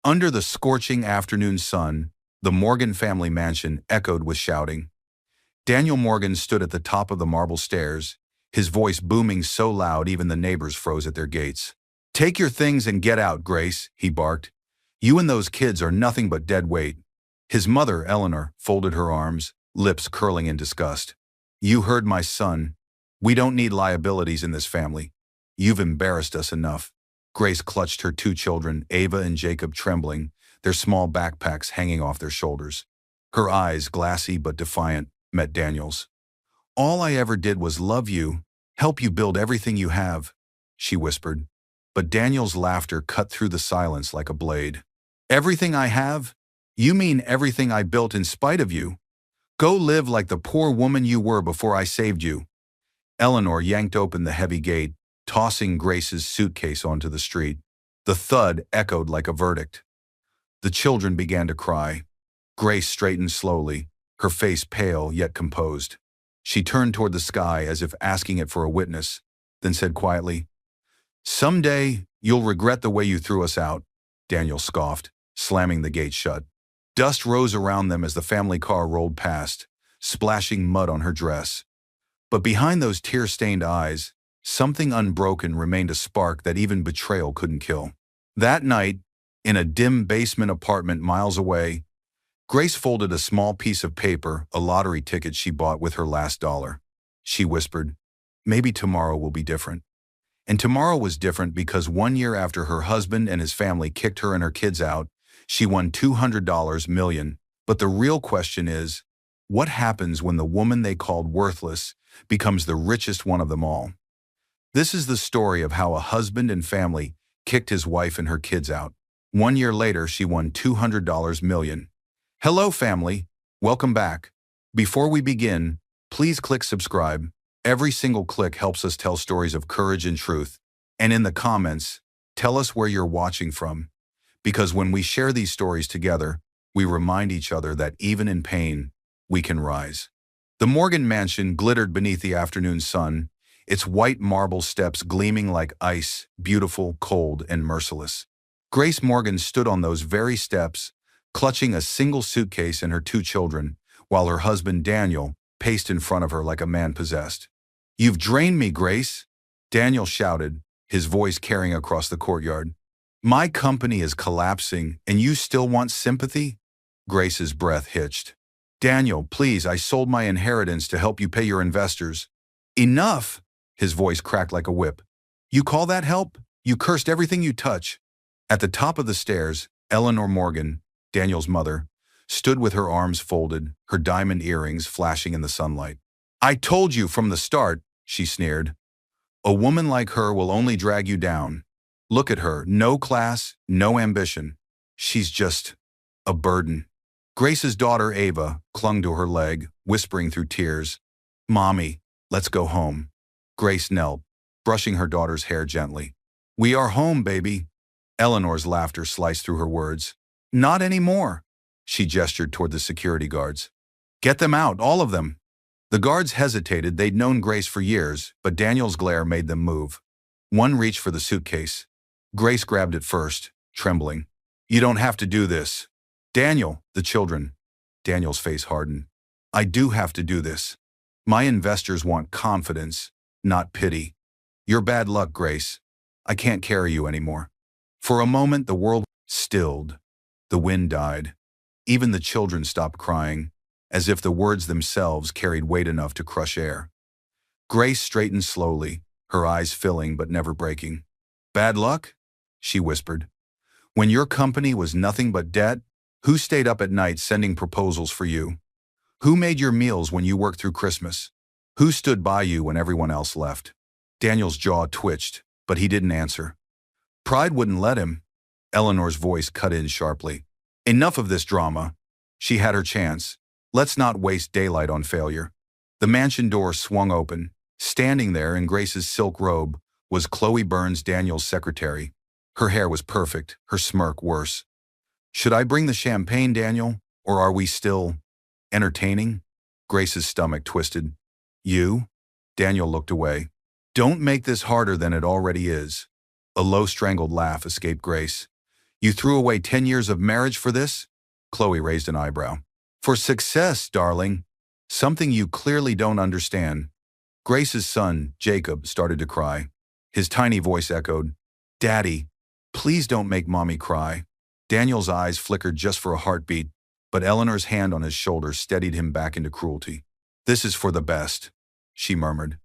Under the scorching afternoon sun, the Morgan family mansion echoed with shouting. Daniel Morgan stood at the top of the marble stairs, his voice booming so loud even the neighbors froze at their gates. "Take your things and get out, Grace," he barked. "You and those kids are nothing but dead weight." His mother, Eleanor, folded her arms, lips curling in disgust. "You heard my son. We don't need liabilities in this family. You've embarrassed us enough." Grace clutched her two children, Ava and Jacob, trembling, their small backpacks hanging off their shoulders. Her eyes, glassy but defiant, met Daniel's. "All I ever did was love you, help you build everything you have," she whispered. But Daniel's laughter cut through the silence like a blade. "Everything I have? You mean everything I built in spite of you? Go live like the poor woman you were before I saved you." Eleanor yanked open the heavy gate, tossing Grace's suitcase onto the street. The thud echoed like a verdict. The children began to cry. Grace straightened slowly, her face pale yet composed. She turned toward the sky as if asking it for a witness, then said quietly, "Someday you'll regret the way you threw us out," Daniel scoffed, slamming the gate shut. Dust rose around them as the family car rolled past, splashing mud on her dress. But behind those tear-stained eyes, something unbroken remained, a spark that even betrayal couldn't kill. That night, in a dim basement apartment miles away, Grace folded a small piece of paper, a lottery ticket she bought with her last dollar. She whispered, "Maybe tomorrow will be different." And tomorrow was different because 1 year after her husband and his family kicked her and her kids out, she won $200 million. But the real question is, what happens when the woman they called worthless becomes the richest one of them all? This is the story of how a husband and family kicked his wife and her kids out. 1 year later, she won $200 million. Hello, family. Welcome back. Before we begin, please click subscribe. Every single click helps us tell stories of courage and truth. And in the comments, tell us where you're watching from. Because when we share these stories together, we remind each other that even in pain, we can rise. The Morgan mansion glittered beneath the afternoon sun, its white marble steps gleaming like ice, beautiful, cold, and merciless. Grace Morgan stood on those very steps, clutching a single suitcase and her two children, while her husband Daniel paced in front of her like a man possessed. "You've drained me, Grace," Daniel shouted, his voice carrying across the courtyard. "My company is collapsing, and you still want sympathy?" Grace's breath hitched. "Daniel, please, I sold my inheritance to help you pay your investors." "Enough!" His voice cracked like a whip. "You call that help? You cursed everything you touch." At the top of the stairs, Eleanor Morgan, Daniel's mother, stood with her arms folded, her diamond earrings flashing in the sunlight. "I told you from the start," she sneered. "A woman like her will only drag you down. Look at her, no class, no ambition. She's just a burden." Grace's daughter Ava clung to her leg, whispering through tears, "Mommy, let's go home." Grace knelt, brushing her daughter's hair gently. "We are home, baby." Eleanor's laughter sliced through her words. "Not anymore." She gestured toward the security guards. "Get them out, all of them." The guards hesitated. They'd known Grace for years, but Daniel's glare made them move. One reached for the suitcase. Grace grabbed it first, trembling. "You don't have to do this." "Daniel, the children." Daniel's face hardened. "I do have to do this. My investors want confidence, not pity. You're bad luck, Grace. I can't carry you anymore." For a moment, the world stilled. The wind died. Even the children stopped crying, as if the words themselves carried weight enough to crush air. Grace straightened slowly, her eyes filling but never breaking. "Bad luck?" she whispered. "When your company was nothing but debt, who stayed up at night sending proposals for you? Who made your meals when you worked through Christmas? Who stood by you when everyone else left?" Daniel's jaw twitched, but he didn't answer. Pride wouldn't let him. Eleanor's voice cut in sharply. "Enough of this drama." She had her chance. Let's not waste daylight on failure. The mansion door swung open. Standing there in Grace's silk robe was Chloe Burns, Daniel's secretary. Her hair was perfect, her smirk worse. "Should I bring the champagne, Daniel, or are we still entertaining?" Grace's stomach twisted. "You?" Daniel looked away. "Don't make this harder than it already is." A low, strangled laugh escaped Grace. You threw away 10 years of marriage for this? Chloe raised an eyebrow. For success, darling. Something you clearly don't understand. Grace's son, Jacob, started to cry. His tiny voice echoed, Daddy, please don't make Mommy cry. Daniel's eyes flickered just for a heartbeat, but Eleanor's hand on his shoulder steadied him back into cruelty. This is for the best, she murmured.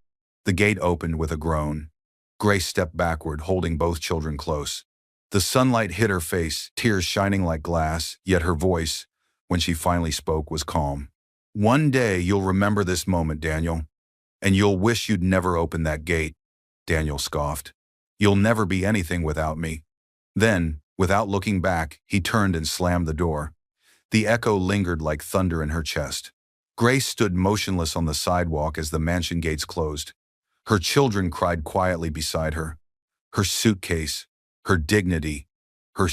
The gate opened with a groan. Grace stepped backward, holding both children close. The sunlight hit her face, tears shining like glass, yet her voice, when she finally spoke, was calm. One day you'll remember this moment, Daniel, and you'll wish you'd never opened that gate, Daniel scoffed. You'll never be anything without me. Then, without looking back, he turned and slammed the door. The echo lingered like thunder in her chest. Grace stood motionless on the sidewalk as the mansion gates closed. Her children cried quietly beside her. Her suitcase, her dignity, her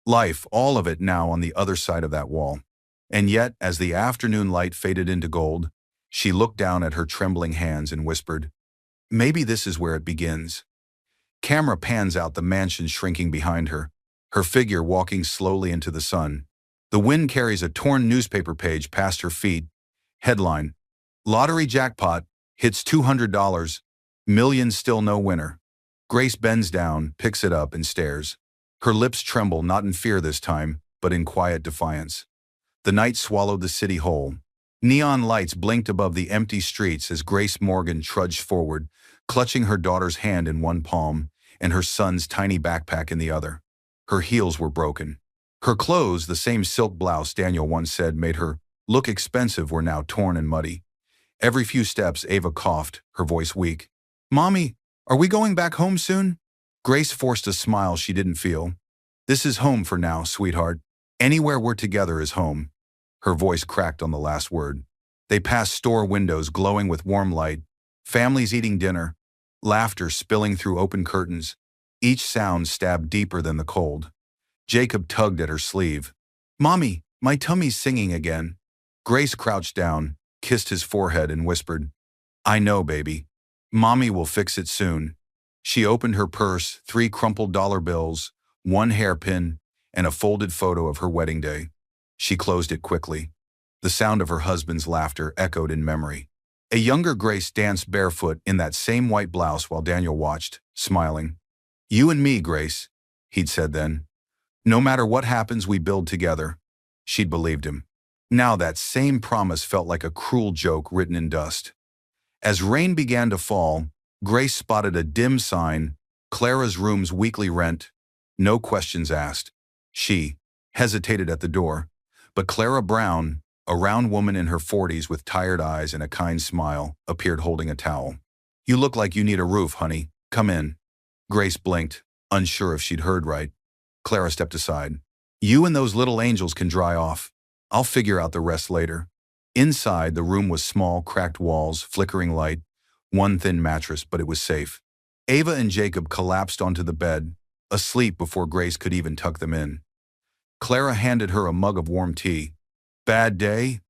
life, all of it now on the other side of that wall. And yet, as the afternoon light faded into gold, she looked down at her trembling hands and whispered, Maybe this is where it begins. Camera pans out the mansion shrinking behind her, her figure walking slowly into the sun. The wind carries a torn newspaper page past her feet. Headline, Lottery jackpot, hits $200, millions still no winner. Grace bends down, picks it up, and stares. Her lips tremble, not in fear this time, but in quiet defiance. The night swallowed the city whole. Neon lights blinked above the empty streets as Grace Morgan trudged forward, clutching her daughter's hand in one palm and her son's tiny backpack in the other. Her heels were broken. Her clothes, the same silk blouse Daniel once said made her look expensive, were now torn and muddy. Every few steps, Ava coughed, her voice weak. Mommy, are we going back home soon? Grace forced a smile she didn't feel. This is home for now, sweetheart. Anywhere we're together is home. Her voice cracked on the last word. They passed store windows glowing with warm light, families eating dinner, laughter spilling through open curtains, each sound stabbed deeper than the cold. Jacob tugged at her sleeve. Mommy, my tummy's singing again. Grace crouched down, kissed his forehead, and whispered, I know, baby. Mommy will fix it soon. She opened her purse, 3 crumpled dollar bills, 1 hairpin, and a folded photo of her wedding day. She closed it quickly. The sound of her husband's laughter echoed in memory. A younger Grace danced barefoot in that same white blouse while Daniel watched, smiling. You and me, Grace, he'd said then. No matter what happens, we build together. She'd believed him. Now that same promise felt like a cruel joke written in dust. As rain began to fall, Grace spotted a dim sign, Clara's room's weekly rent, no questions asked. She hesitated at the door, but Clara Brown, a round woman in her 40s with tired eyes and a kind smile, appeared holding a towel. You look like you need a roof, honey. Come in. Grace blinked, unsure if she'd heard right. Clara stepped aside. You and those little angels can dry off. I'll figure out the rest later. Inside, the room was small, cracked walls, flickering light, one thin mattress, but it was safe. Ava and Jacob collapsed onto the bed, asleep before Grace could even tuck them in. Clara handed her a mug of warm tea. Bad day?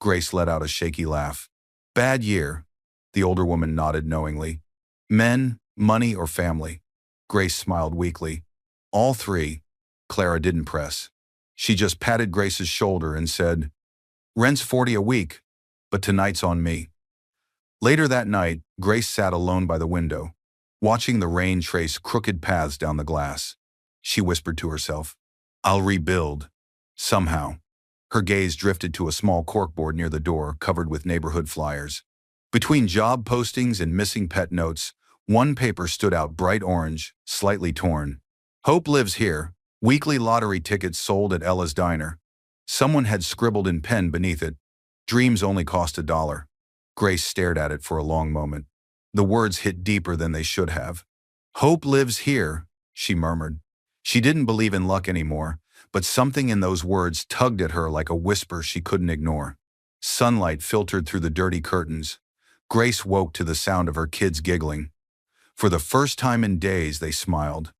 Grace let out a shaky laugh. Bad year. The older woman nodded knowingly. Men, money, or family? Grace smiled weakly. All 3. Clara didn't press. She just patted Grace's shoulder and said, Rent's $40 a week, but tonight's on me. Later that night, Grace sat alone by the window, watching the rain trace crooked paths down the glass. She whispered to herself, I'll rebuild. Somehow. Her gaze drifted to a small corkboard near the door covered with neighborhood flyers. Between job postings and missing pet notes, one paper stood out bright orange, slightly torn. Hope lives here. Weekly lottery tickets sold at Ella's Diner. Someone had scribbled in pen beneath it, Dreams only cost $1. Grace stared at it for a long moment. The words hit deeper than they should have. Hope lives here, she murmured. She didn't believe in luck anymore, but something in those words tugged at her like a whisper she couldn't ignore. Sunlight filtered through the dirty curtains. Grace woke to the sound of her kids giggling. For the first time in days, they smiled.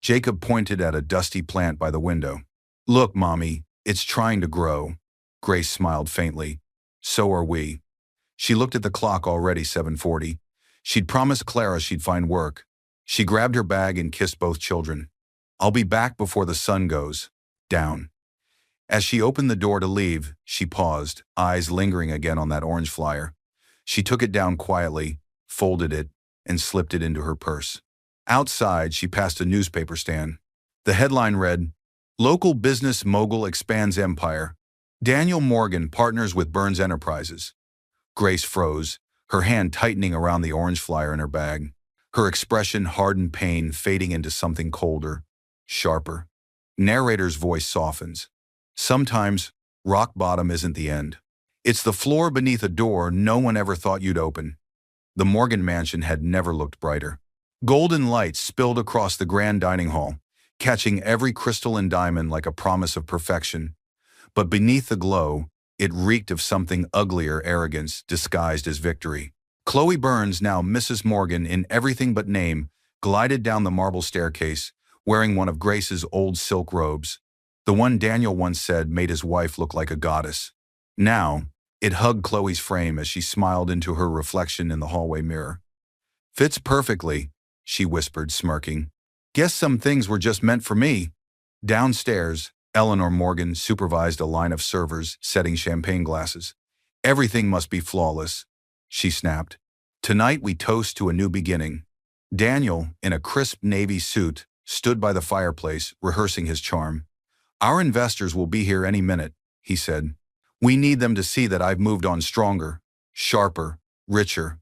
Jacob pointed at a dusty plant by the window. Look, Mommy, it's trying to grow. Grace smiled faintly. So are we. She looked at the clock, already 7:40. She'd promised Clara she'd find work. She grabbed her bag and kissed both children. I'll be back before the sun goes down. As she opened the door to leave, she paused, eyes lingering again on that orange flyer. She took it down quietly, folded it, and slipped it into her purse. Outside, she passed a newspaper stand. The headline read, "Local business mogul expands empire. Daniel Morgan partners with Burns Enterprises." Grace froze, her hand tightening around the orange flyer in her bag. Her expression hardened pain, fading into something colder, sharper. Narrator's voice softens. Sometimes, rock bottom isn't the end. It's the floor beneath a door no one ever thought you'd open. The Morgan mansion had never looked brighter. Golden lights spilled across the grand dining hall, catching every crystal and diamond like a promise of perfection. But beneath the glow, it reeked of something uglier, arrogance disguised as victory. Chloe Burns, now Mrs. Morgan in everything but name, glided down the marble staircase, wearing one of Grace's old silk robes. The one Daniel once said made his wife look like a goddess. Now, it hugged Chloe's frame as she smiled into her reflection in the hallway mirror. "Fits perfectly," she whispered, smirking. "Guess some things were just meant for me." Downstairs, Eleanor Morgan supervised a line of servers setting champagne glasses. "Everything must be flawless," she snapped. "Tonight we toast to a new beginning." Daniel, in a crisp navy suit, stood by the fireplace, rehearsing his charm. "Our investors will be here any minute," he said. "We need them to see that I've moved on stronger, sharper, richer."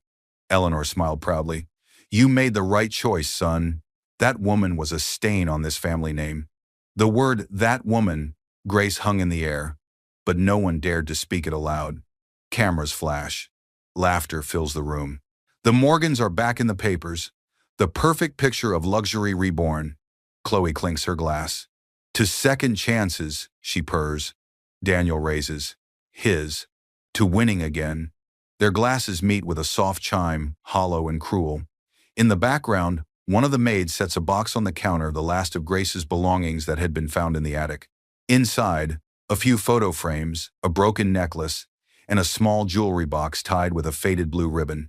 Eleanor smiled proudly. "You made the right choice, son. That woman was a stain on this family name." The word "that woman," Grace hung in the air, but no one dared to speak it aloud. Cameras flash. Laughter fills the room. The Morgans are back in the papers. The perfect picture of luxury reborn. Chloe clinks her glass. "To second chances," she purrs. Daniel raises his. "To winning again." Their glasses meet with a soft chime, hollow and cruel. In the background, one of the maids sets a box on the counter, the last of Grace's belongings that had been found in the attic. Inside, a few photo frames, a broken necklace, and a small jewelry box tied with a faded blue ribbon.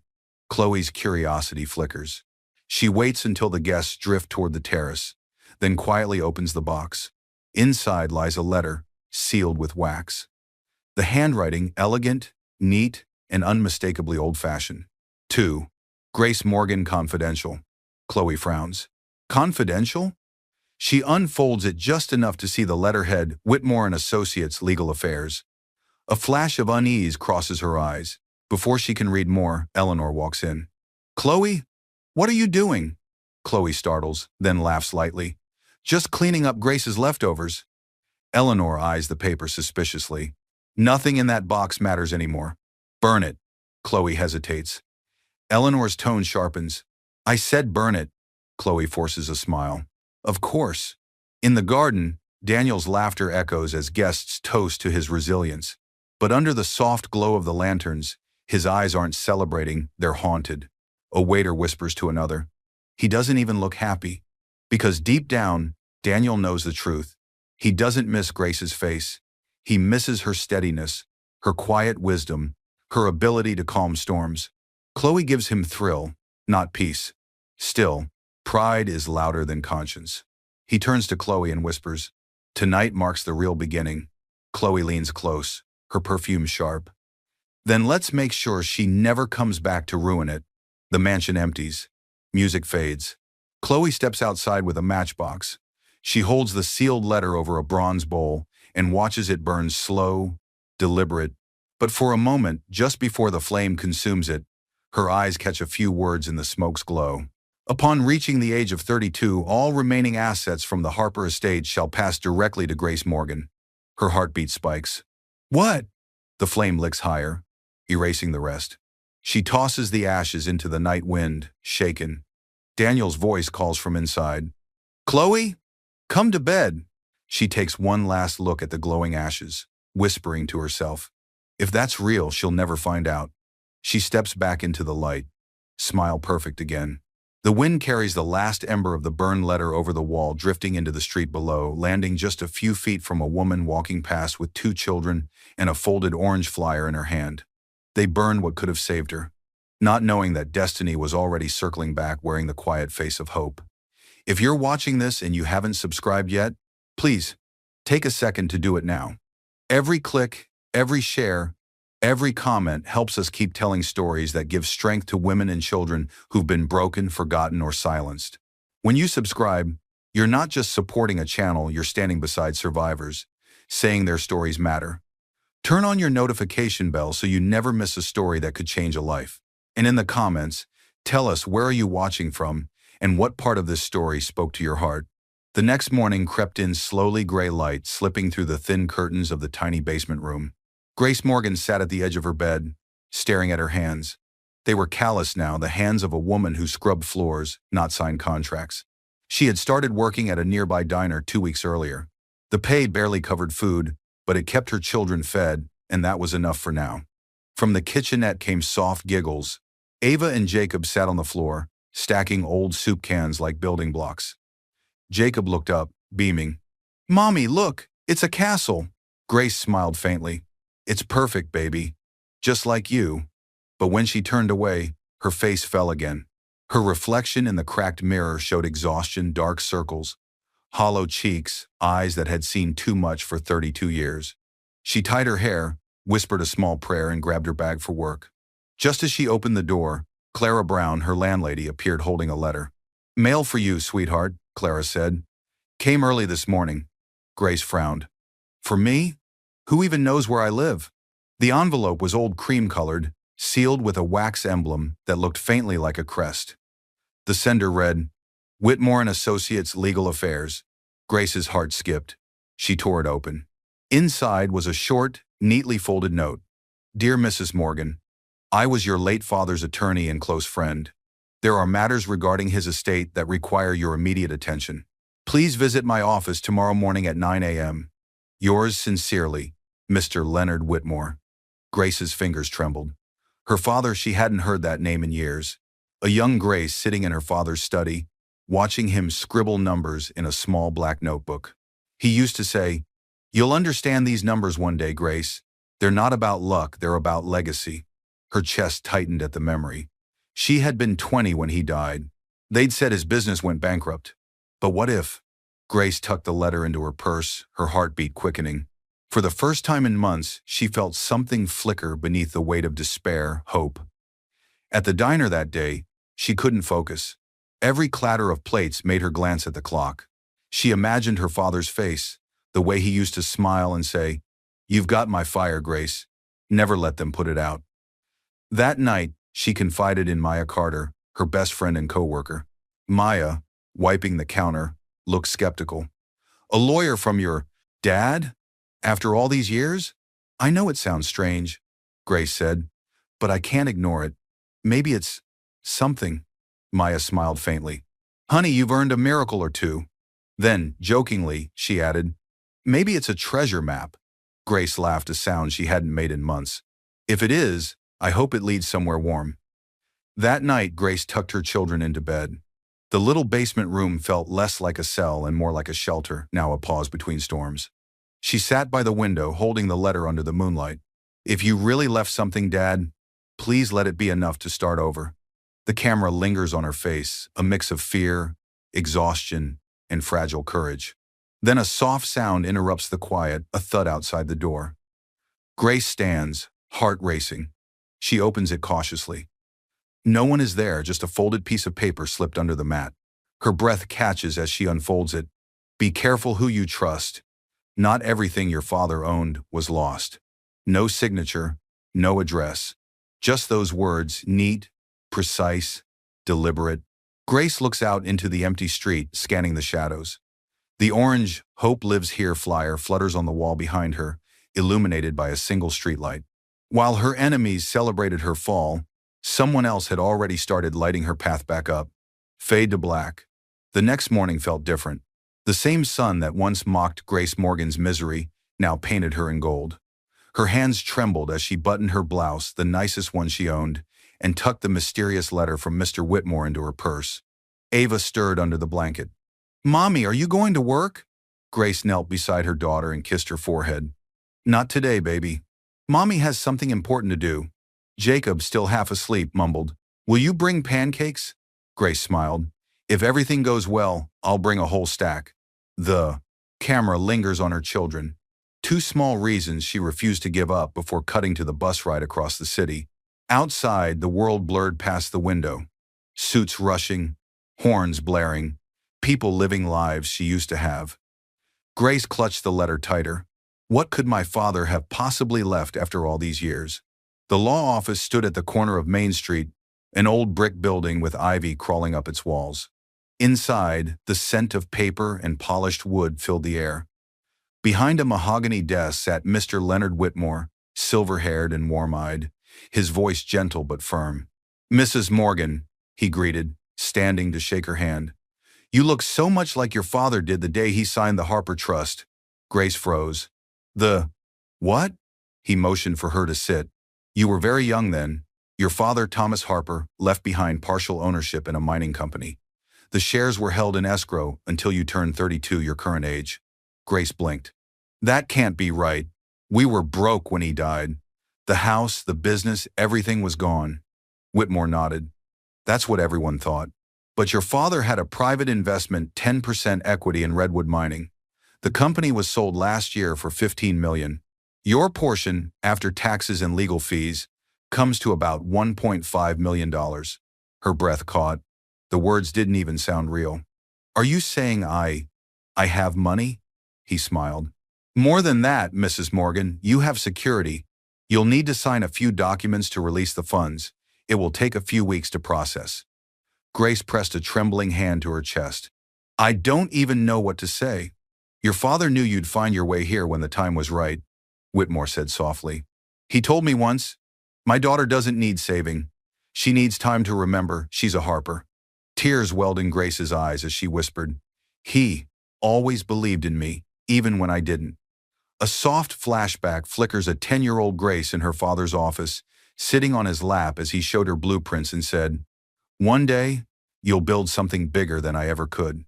Chloe's curiosity flickers. She waits until the guests drift toward the terrace, then quietly opens the box. Inside lies a letter, sealed with wax. The handwriting elegant, neat, and unmistakably old-fashioned. To Grace Morgan, confidential. Chloe frowns. Confidential? She unfolds it just enough to see the letterhead, Whitmore and Associates, Legal Affairs. A flash of unease crosses her eyes. Before she can read more, Eleanor walks in. "Chloe, what are you doing?" Chloe startles, then laughs lightly. "Just cleaning up Grace's leftovers." Eleanor eyes the paper suspiciously. "Nothing in that box matters anymore. Burn it." Chloe hesitates. Eleanor's tone sharpens. "I said burn it." Chloe forces a smile. "Of course." In the garden, Daniel's laughter echoes as guests toast to his resilience. But under the soft glow of the lanterns, his eyes aren't celebrating, they're haunted. A waiter whispers to another. "He doesn't even look happy." Because deep down, Daniel knows the truth. He doesn't miss Grace's face. He misses her steadiness, her quiet wisdom, her ability to calm storms. Chloe gives him thrill, not peace. Still, pride is louder than conscience. He turns to Chloe and whispers, "Tonight marks the real beginning." Chloe leans close, her perfume sharp. "Then let's make sure she never comes back to ruin it." The mansion empties. Music fades. Chloe steps outside with a matchbox. She holds the sealed letter over a bronze bowl and watches it burn slow, deliberate. But for a moment, just before the flame consumes it, her eyes catch a few words in the smoke's glow. "Upon reaching the age of 32, all remaining assets from the Harper estate shall pass directly to Grace Morgan." Her heartbeat spikes. "What?" The flame licks higher, erasing the rest. She tosses the ashes into the night wind, shaken. Daniel's voice calls from inside. "Chloe, come to bed." She takes one last look at the glowing ashes, whispering to herself, "If that's real, she'll never find out." She steps back into the light, smile perfect again. The wind carries the last ember of the burned letter over the wall, drifting into the street below, landing just a few feet from a woman walking past with 2 children and a folded orange flyer in her hand. They burned what could have saved her, not knowing that destiny was already circling back, wearing the quiet face of hope. If you're watching this and you haven't subscribed yet, please take a second to do it now. Every click, every share, every comment helps us keep telling stories that give strength to women and children who've been broken, forgotten, or silenced. When you subscribe, you're not just supporting a channel, you're standing beside survivors, saying their stories matter. Turn on your notification bell so you never miss a story that could change a life. And in the comments, tell us where are you watching from and what part of this story spoke to your heart. The next morning crept in slowly, gray light slipping through the thin curtains of the tiny basement room. Grace Morgan sat at the edge of her bed, staring at her hands. They were calloused now, the hands of a woman who scrubbed floors, not signed contracts. She had started working at a nearby diner 2 weeks earlier. The pay barely covered food, but it kept her children fed, and that was enough for now. From the kitchenette came soft giggles. Ava and Jacob sat on the floor, stacking old soup cans like building blocks. Jacob looked up, beaming. "Mommy, look, it's a castle." Grace smiled faintly. "It's perfect, baby. Just like you." But when she turned away, her face fell again. Her reflection in the cracked mirror showed exhaustion, dark circles, hollow cheeks, eyes that had seen too much for 32 years. She tied her hair, whispered a small prayer, and grabbed her bag for work. Just as she opened the door, Clara Brown, her landlady, appeared holding a letter. "Mail for you, sweetheart," Clara said. "Came early this morning." Grace frowned. "For me? Who even knows where I live?" The envelope was old cream-colored, sealed with a wax emblem that looked faintly like a crest. The sender read, "Whitmore and Associates Legal Affairs." Grace's heart skipped. She tore it open. Inside was a short, neatly folded note. "Dear Mrs. Morgan, I was your late father's attorney and close friend. There are matters regarding his estate that require your immediate attention. Please visit my office tomorrow morning at 9 a.m. Yours sincerely, Mr. Leonard Whitmore." Grace's fingers trembled. Her father, she hadn't heard that name in years. A young Grace sitting in her father's study, watching him scribble numbers in a small black notebook. He used to say, "You'll understand these numbers one day, Grace. They're not about luck, they're about legacy." Her chest tightened at the memory. She had been 20 when he died. They'd said his business went bankrupt. But what if? Grace tucked the letter into her purse, her heartbeat quickening. For the first time in months, she felt something flicker beneath the weight of despair, hope. At the diner that day, she couldn't focus. Every clatter of plates made her glance at the clock. She imagined her father's face, the way he used to smile and say, "You've got my fire, Grace. Never let them put it out." That night, she confided in Maya Carter, her best friend and co-worker. Maya, wiping the counter, looked skeptical. "A lawyer from your dad? After all these years?" "I know it sounds strange," Grace said, "but I can't ignore it. Maybe it's something." Maya smiled faintly. "Honey, you've earned a miracle or two." Then, jokingly, she added, "Maybe it's a treasure map." Grace laughed, a sound she hadn't made in months. "If it is, I hope it leads somewhere warm." That night, Grace tucked her children into bed. The little basement room felt less like a cell and more like a shelter, now a pause between storms. She sat by the window, holding the letter under the moonlight. "If you really left something, Dad, please let it be enough to start over." The camera lingers on her face, a mix of fear, exhaustion, and fragile courage. Then a soft sound interrupts the quiet, a thud outside the door. Grace stands, heart racing. She opens it cautiously. No one is there, just a folded piece of paper slipped under the mat. Her breath catches as she unfolds it. "Be careful who you trust. Not everything your father owned was lost." No signature, no address. Just those words, neat, precise, deliberate. Grace looks out into the empty street, scanning the shadows. The orange "Hope Lives Here" flyer flutters on the wall behind her, illuminated by a single streetlight. While her enemies celebrated her fall, someone else had already started lighting her path back up. Fade to black. The next morning felt different. The same sun that once mocked Grace Morgan's misery now painted her in gold. Her hands trembled as she buttoned her blouse, the nicest one she owned, and tucked the mysterious letter from Mr. Whitmore into her purse. Ava stirred under the blanket. "Mommy, are you going to work?" Grace knelt beside her daughter and kissed her forehead. "Not today, baby. Mommy has something important to do." Jacob, still half asleep, mumbled, "Will you bring pancakes?" Grace smiled. If everything goes well, I'll bring a whole stack. The camera lingers on her children. Two small reasons she refused to give up before cutting to the bus ride across the city. Outside, the world blurred past the window. Suits rushing, horns blaring, people living lives she used to have. Grace clutched the letter tighter. What could my father have possibly left after all these years? The law office stood at the corner of Main Street, an old brick building with ivy crawling up its walls. Inside, the scent of paper and polished wood filled the air. Behind a mahogany desk sat Mr. Leonard Whitmore, silver-haired and warm-eyed, his voice gentle but firm. "Mrs. Morgan," he greeted, standing to shake her hand. "You look so much like your father did the day he signed the Harper Trust." Grace froze. "The what?" He motioned for her to sit. "You were very young then. Your father, Thomas Harper, left behind partial ownership in a mining company. The shares were held in escrow until you turned 32, your current age." Grace blinked. "That can't be right. We were broke when he died. The house, the business, everything was gone." Whitmore nodded. "That's what everyone thought. But your father had a private investment, 10% equity in Redwood Mining. The company was sold last year for $15 million. Your portion, after taxes and legal fees, comes to about $1.5 million. Her breath caught. The words didn't even sound real. "Are you saying I have money?" He smiled. "More than that, Mrs. Morgan, you have security. You'll need to sign a few documents to release the funds. It will take a few weeks to process." Grace pressed a trembling hand to her chest. "I don't even know what to say." "Your father knew you'd find your way here when the time was right," Whitmore said softly. "He told me once, 'My daughter doesn't need saving. She needs time to remember she's a Harper.'" Tears welled in Grace's eyes as she whispered, "He always believed in me, even when I didn't." A soft flashback flickers a 10-year-old Grace in her father's office, sitting on his lap as he showed her blueprints and said, "One day, you'll build something bigger than I ever could."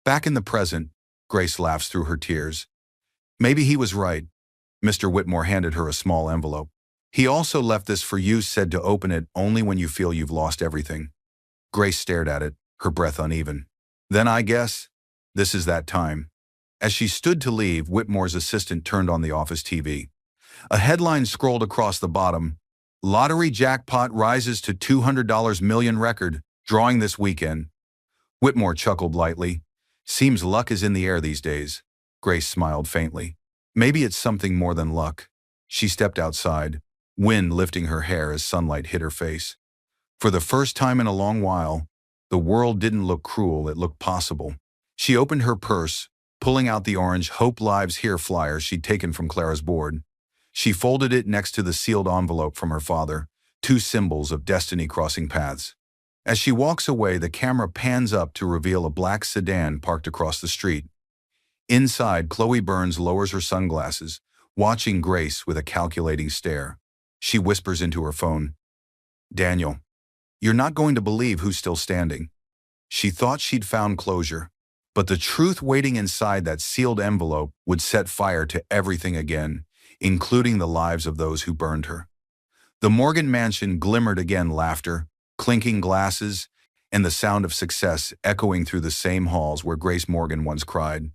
Back in the present, Grace laughs through her tears. "Maybe he was right." Mr. Whitmore handed her a small envelope. "He also left this for you, said to open it only when you feel you've lost everything." Grace stared at it, her breath uneven. "Then I guess this is that time." As she stood to leave, Whitmore's assistant turned on the office TV. A headline scrolled across the bottom: "Lottery jackpot rises to $200 million record, drawing this weekend." Whitmore chuckled lightly. "Seems luck is in the air these days." Grace smiled faintly. "Maybe it's something more than luck." She stepped outside, wind lifting her hair as sunlight hit her face. For the first time in a long while, the world didn't look cruel, it looked possible. She opened her purse, pulling out the orange "Hope Lives Here" flyer she'd taken from Clara's board. She folded it next to the sealed envelope from her father, two symbols of destiny crossing paths. As she walks away, the camera pans up to reveal a black sedan parked across the street. Inside, Chloe Burns lowers her sunglasses, watching Grace with a calculating stare. She whispers into her phone, "Daniel, you're not going to believe who's still standing." She thought she'd found closure, but the truth waiting inside that sealed envelope would set fire to everything again, including the lives of those who burned her. The Morgan mansion glimmered again, laughter, clinking glasses, and the sound of success echoing through the same halls where Grace Morgan once cried.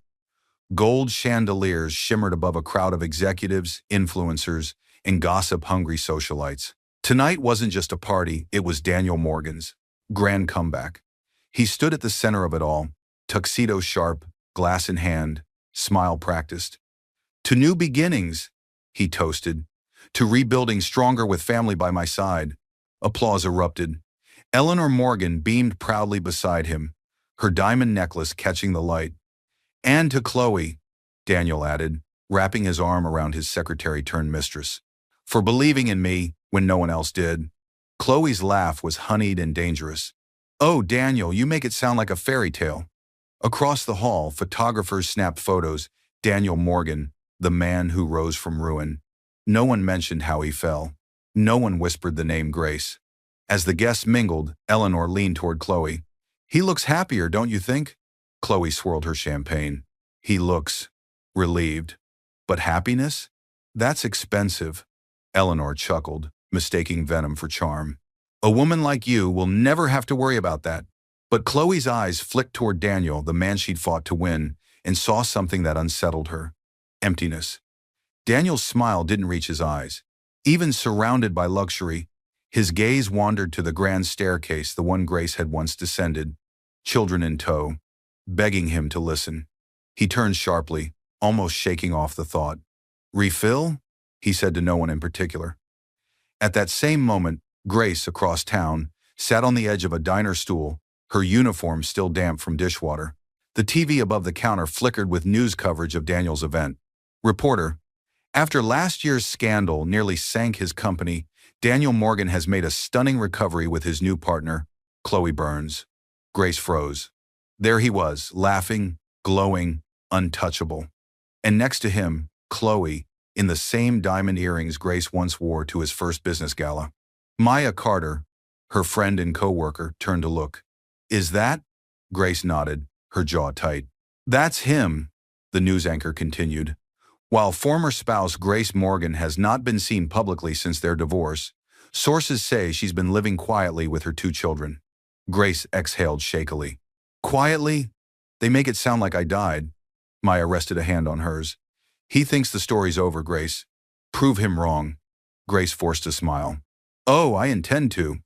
Gold chandeliers shimmered above a crowd of executives, influencers, and gossip-hungry socialites. Tonight wasn't just a party, it was Daniel Morgan's grand comeback. He stood at the center of it all, tuxedo sharp, glass in hand, smile practiced. "To new beginnings," he toasted. "To rebuilding stronger with family by my side." Applause erupted. Eleanor Morgan beamed proudly beside him, her diamond necklace catching the light. "And to Chloe," Daniel added, wrapping his arm around his secretary-turned-mistress, "for believing in me when no one else did." Chloe's laugh was honeyed and dangerous. "Oh, Daniel, you make it sound like a fairy tale." Across the hall, photographers snapped photos. Daniel Morgan, the man who rose from ruin. No one mentioned how he fell. No one whispered the name Grace. As the guests mingled, Eleanor leaned toward Chloe. "He looks happier, don't you think?" Chloe swirled her champagne. "He looks relieved. But happiness? That's expensive." Eleanor chuckled, mistaking venom for charm. "A woman like you will never have to worry about that." But Chloe's eyes flicked toward Daniel, the man she'd fought to win, and saw something that unsettled her. Emptiness. Daniel's smile didn't reach his eyes. Even surrounded by luxury, his gaze wandered to the grand staircase, the one Grace had once descended, children in tow, begging him to listen. He turned sharply, almost shaking off the thought. "Refill?" he said to no one in particular. At that same moment, Grace, across town, sat on the edge of a diner stool, her uniform still damp from dishwater. The TV above the counter flickered with news coverage of Daniel's event. Reporter: "After last year's scandal nearly sank his company, Daniel Morgan has made a stunning recovery with his new partner, Chloe Burns." Grace froze. There he was, laughing, glowing, untouchable. And next to him, Chloe, in the same diamond earrings Grace once wore to his first business gala. Maya Carter, her friend and co-worker, turned to look. "Is that?" Grace nodded, her jaw tight. "That's him," the news anchor continued. "While former spouse Grace Morgan has not been seen publicly since their divorce, sources say she's been living quietly with her 2 children. Grace exhaled shakily. "Quietly? They make it sound like I died." Maya rested a hand on hers. "He thinks the story's over, Grace. Prove him wrong." Grace forced a smile. "Oh, I intend to."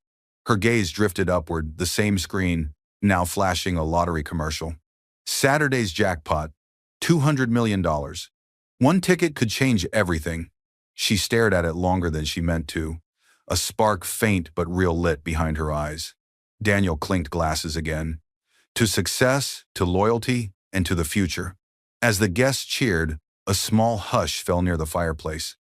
Her gaze drifted upward, the same screen, now flashing a lottery commercial. Saturday's jackpot, $200 million. One ticket could change everything. She stared at it longer than she meant to, a spark faint but real lit behind her eyes. Daniel clinked glasses again. To success, to loyalty, and to the future. As the guests cheered, a small hush fell near the fireplace.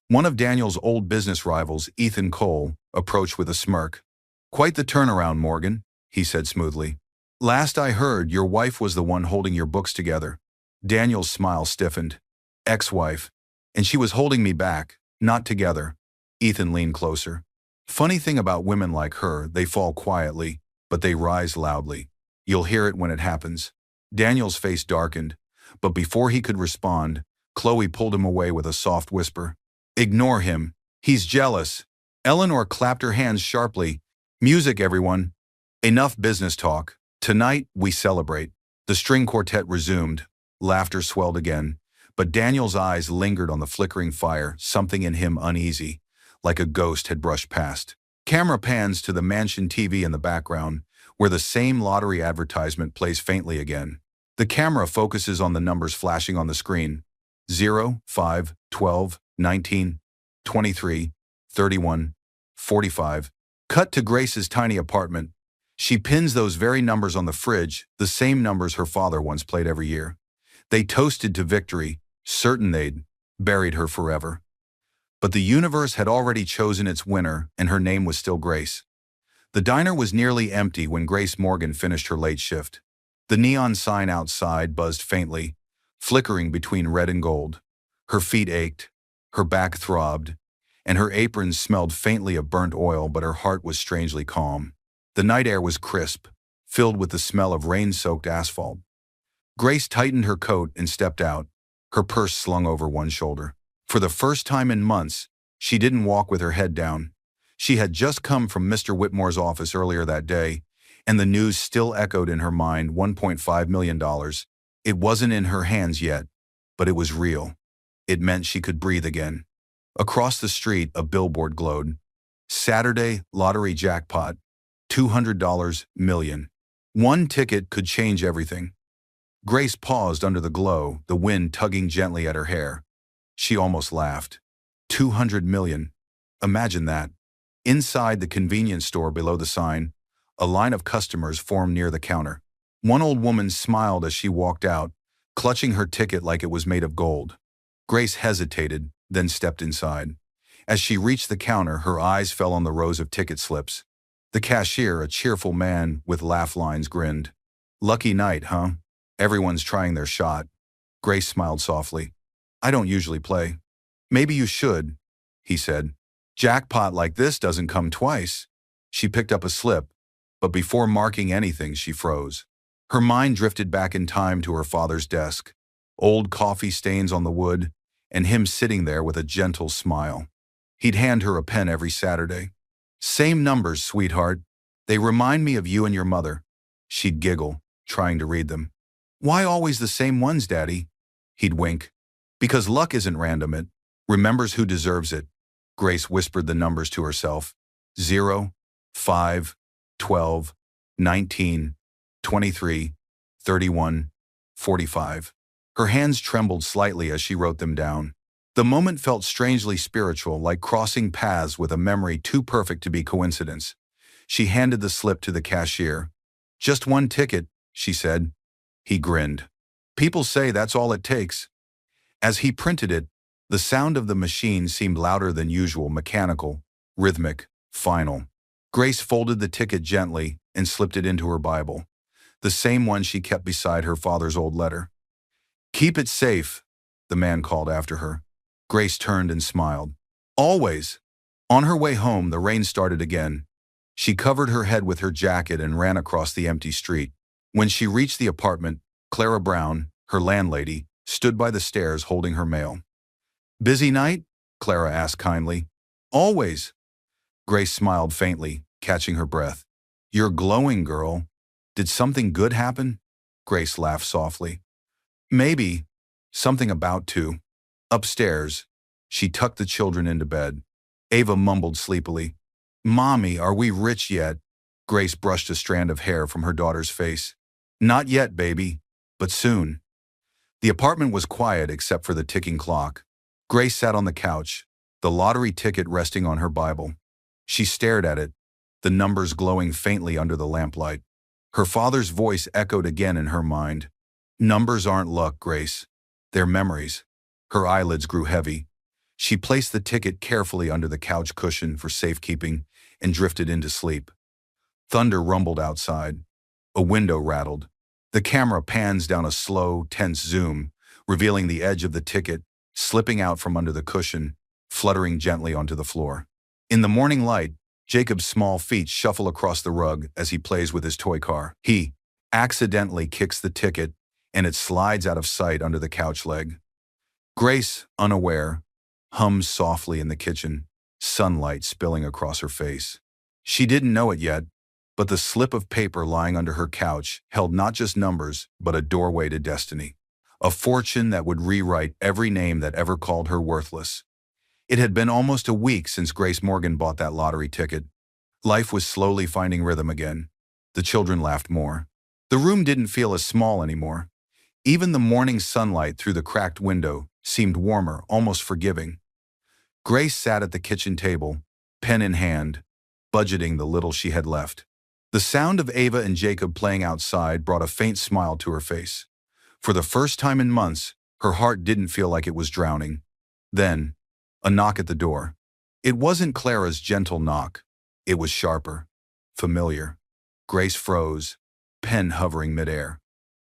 One of Daniel's old business rivals, Ethan Cole, approached with a smirk. "Quite the turnaround, Morgan," he said smoothly. "Last I heard, your wife was the one holding your books together." Daniel's smile stiffened. "Ex-wife. And she was holding me back, not together." Ethan leaned closer. "Funny thing about women like her, they fall quietly, but they rise loudly. You'll hear it when it happens." Daniel's face darkened, but before he could respond, Chloe pulled him away with a soft whisper. "Ignore him. He's jealous." Eleanor clapped her hands sharply. "Music, everyone. Enough business talk. Tonight, we celebrate." The string quartet resumed. Laughter swelled again, but Daniel's eyes lingered on the flickering fire, something in him uneasy, like a ghost had brushed past. Camera pans to the mansion TV in the background, where the same lottery advertisement plays faintly again. The camera focuses on the numbers flashing on the screen. 0, 5, 12, 19, 23, 31, 45. Cut to Grace's tiny apartment. She pins those very numbers on the fridge, the same numbers her father once played every year. They toasted to victory, certain they'd buried her forever. But the universe had already chosen its winner, and her name was still Grace. The diner was nearly empty when Grace Morgan finished her late shift. The neon sign outside buzzed faintly, flickering between red and gold. Her feet ached, her back throbbed, and her apron smelled faintly of burnt oil, but her heart was strangely calm. The night air was crisp, filled with the smell of rain-soaked asphalt. Grace tightened her coat and stepped out, her purse slung over one shoulder. For the first time in months, she didn't walk with her head down. She had just come from Mr. Whitmore's office earlier that day, and the news still echoed in her mind. $1.5 million. It wasn't in her hands yet, but it was real. It meant she could breathe again. Across the street, a billboard glowed. Saturday lottery jackpot. $200 million. One ticket could change everything. Grace paused under the glow, the wind tugging gently at her hair. She almost laughed. 200 million. Imagine that. Inside the convenience store below the sign, a line of customers formed near the counter. One old woman smiled as she walked out, clutching her ticket like it was made of gold. Grace hesitated, then stepped inside. As she reached the counter, her eyes fell on the rows of ticket slips. The cashier, a cheerful man with laugh lines, grinned. "Lucky night, huh? Everyone's trying their shot." Grace smiled softly. "I don't usually play." "Maybe you should," he said. "Jackpot like this doesn't come twice." She picked up a slip, but before marking anything, she froze. Her mind drifted back in time to her father's desk, old coffee stains on the wood, and him sitting there with a gentle smile. He'd hand her a pen every Saturday. "Same numbers, sweetheart. They remind me of you and your mother." She'd giggle, trying to read them. Why always the same ones, Daddy? He'd wink. Because luck isn't random, it remembers who deserves it. Grace whispered the numbers to herself. 0, 5, 12, 19, 23, 31, 45. Her hands trembled slightly as she wrote them down. The moment felt strangely spiritual, like crossing paths with a memory too perfect to be coincidence. She handed the slip to the cashier. Just one ticket, she said. He grinned. People say that's all it takes. As he printed it, the sound of the machine seemed louder than usual, mechanical, rhythmic, final. Grace folded the ticket gently and slipped it into her Bible, the same one she kept beside her father's old letter. Keep it safe, the man called after her. Grace turned and smiled. Always. On her way home, the rain started again. She covered her head with her jacket and ran across the empty street. When she reached the apartment, Clara Brown, her landlady, stood by the stairs holding her mail. Busy night? Clara asked kindly. Always. Grace smiled faintly, catching her breath. You're glowing, girl. Did something good happen? Grace laughed softly. Maybe. Something about to. Upstairs, she tucked the children into bed. Ava mumbled sleepily. Mommy, are we rich yet? Grace brushed a strand of hair from her daughter's face. Not yet, baby, but soon. The apartment was quiet except for the ticking clock. Grace sat on the couch, the lottery ticket resting on her Bible. She stared at it, the numbers glowing faintly under the lamplight. Her father's voice echoed again in her mind. Numbers aren't luck, Grace. They're memories. Her eyelids grew heavy. She placed the ticket carefully under the couch cushion for safekeeping and drifted into sleep. Thunder rumbled outside. A window rattled. The camera pans down a slow, tense zoom, revealing the edge of the ticket, slipping out from under the cushion, fluttering gently onto the floor. In the morning light, Jacob's small feet shuffle across the rug as he plays with his toy car. He accidentally kicks the ticket, and it slides out of sight under the couch leg. Grace, unaware, hums softly in the kitchen, sunlight spilling across her face. She didn't know it yet, but the slip of paper lying under her couch held not just numbers, but a doorway to destiny. A fortune that would rewrite every name that ever called her worthless. It had been almost a week since Grace Morgan bought that lottery ticket. Life was slowly finding rhythm again. The children laughed more. The room didn't feel as small anymore. Even the morning sunlight through the cracked window seemed warmer, almost forgiving. Grace sat at the kitchen table, pen in hand, budgeting the little she had left. The sound of Ava and Jacob playing outside brought a faint smile to her face. For the first time in months, her heart didn't feel like it was drowning. Then, a knock at the door. It wasn't Clara's gentle knock. It was sharper, familiar. Grace froze, pen hovering midair.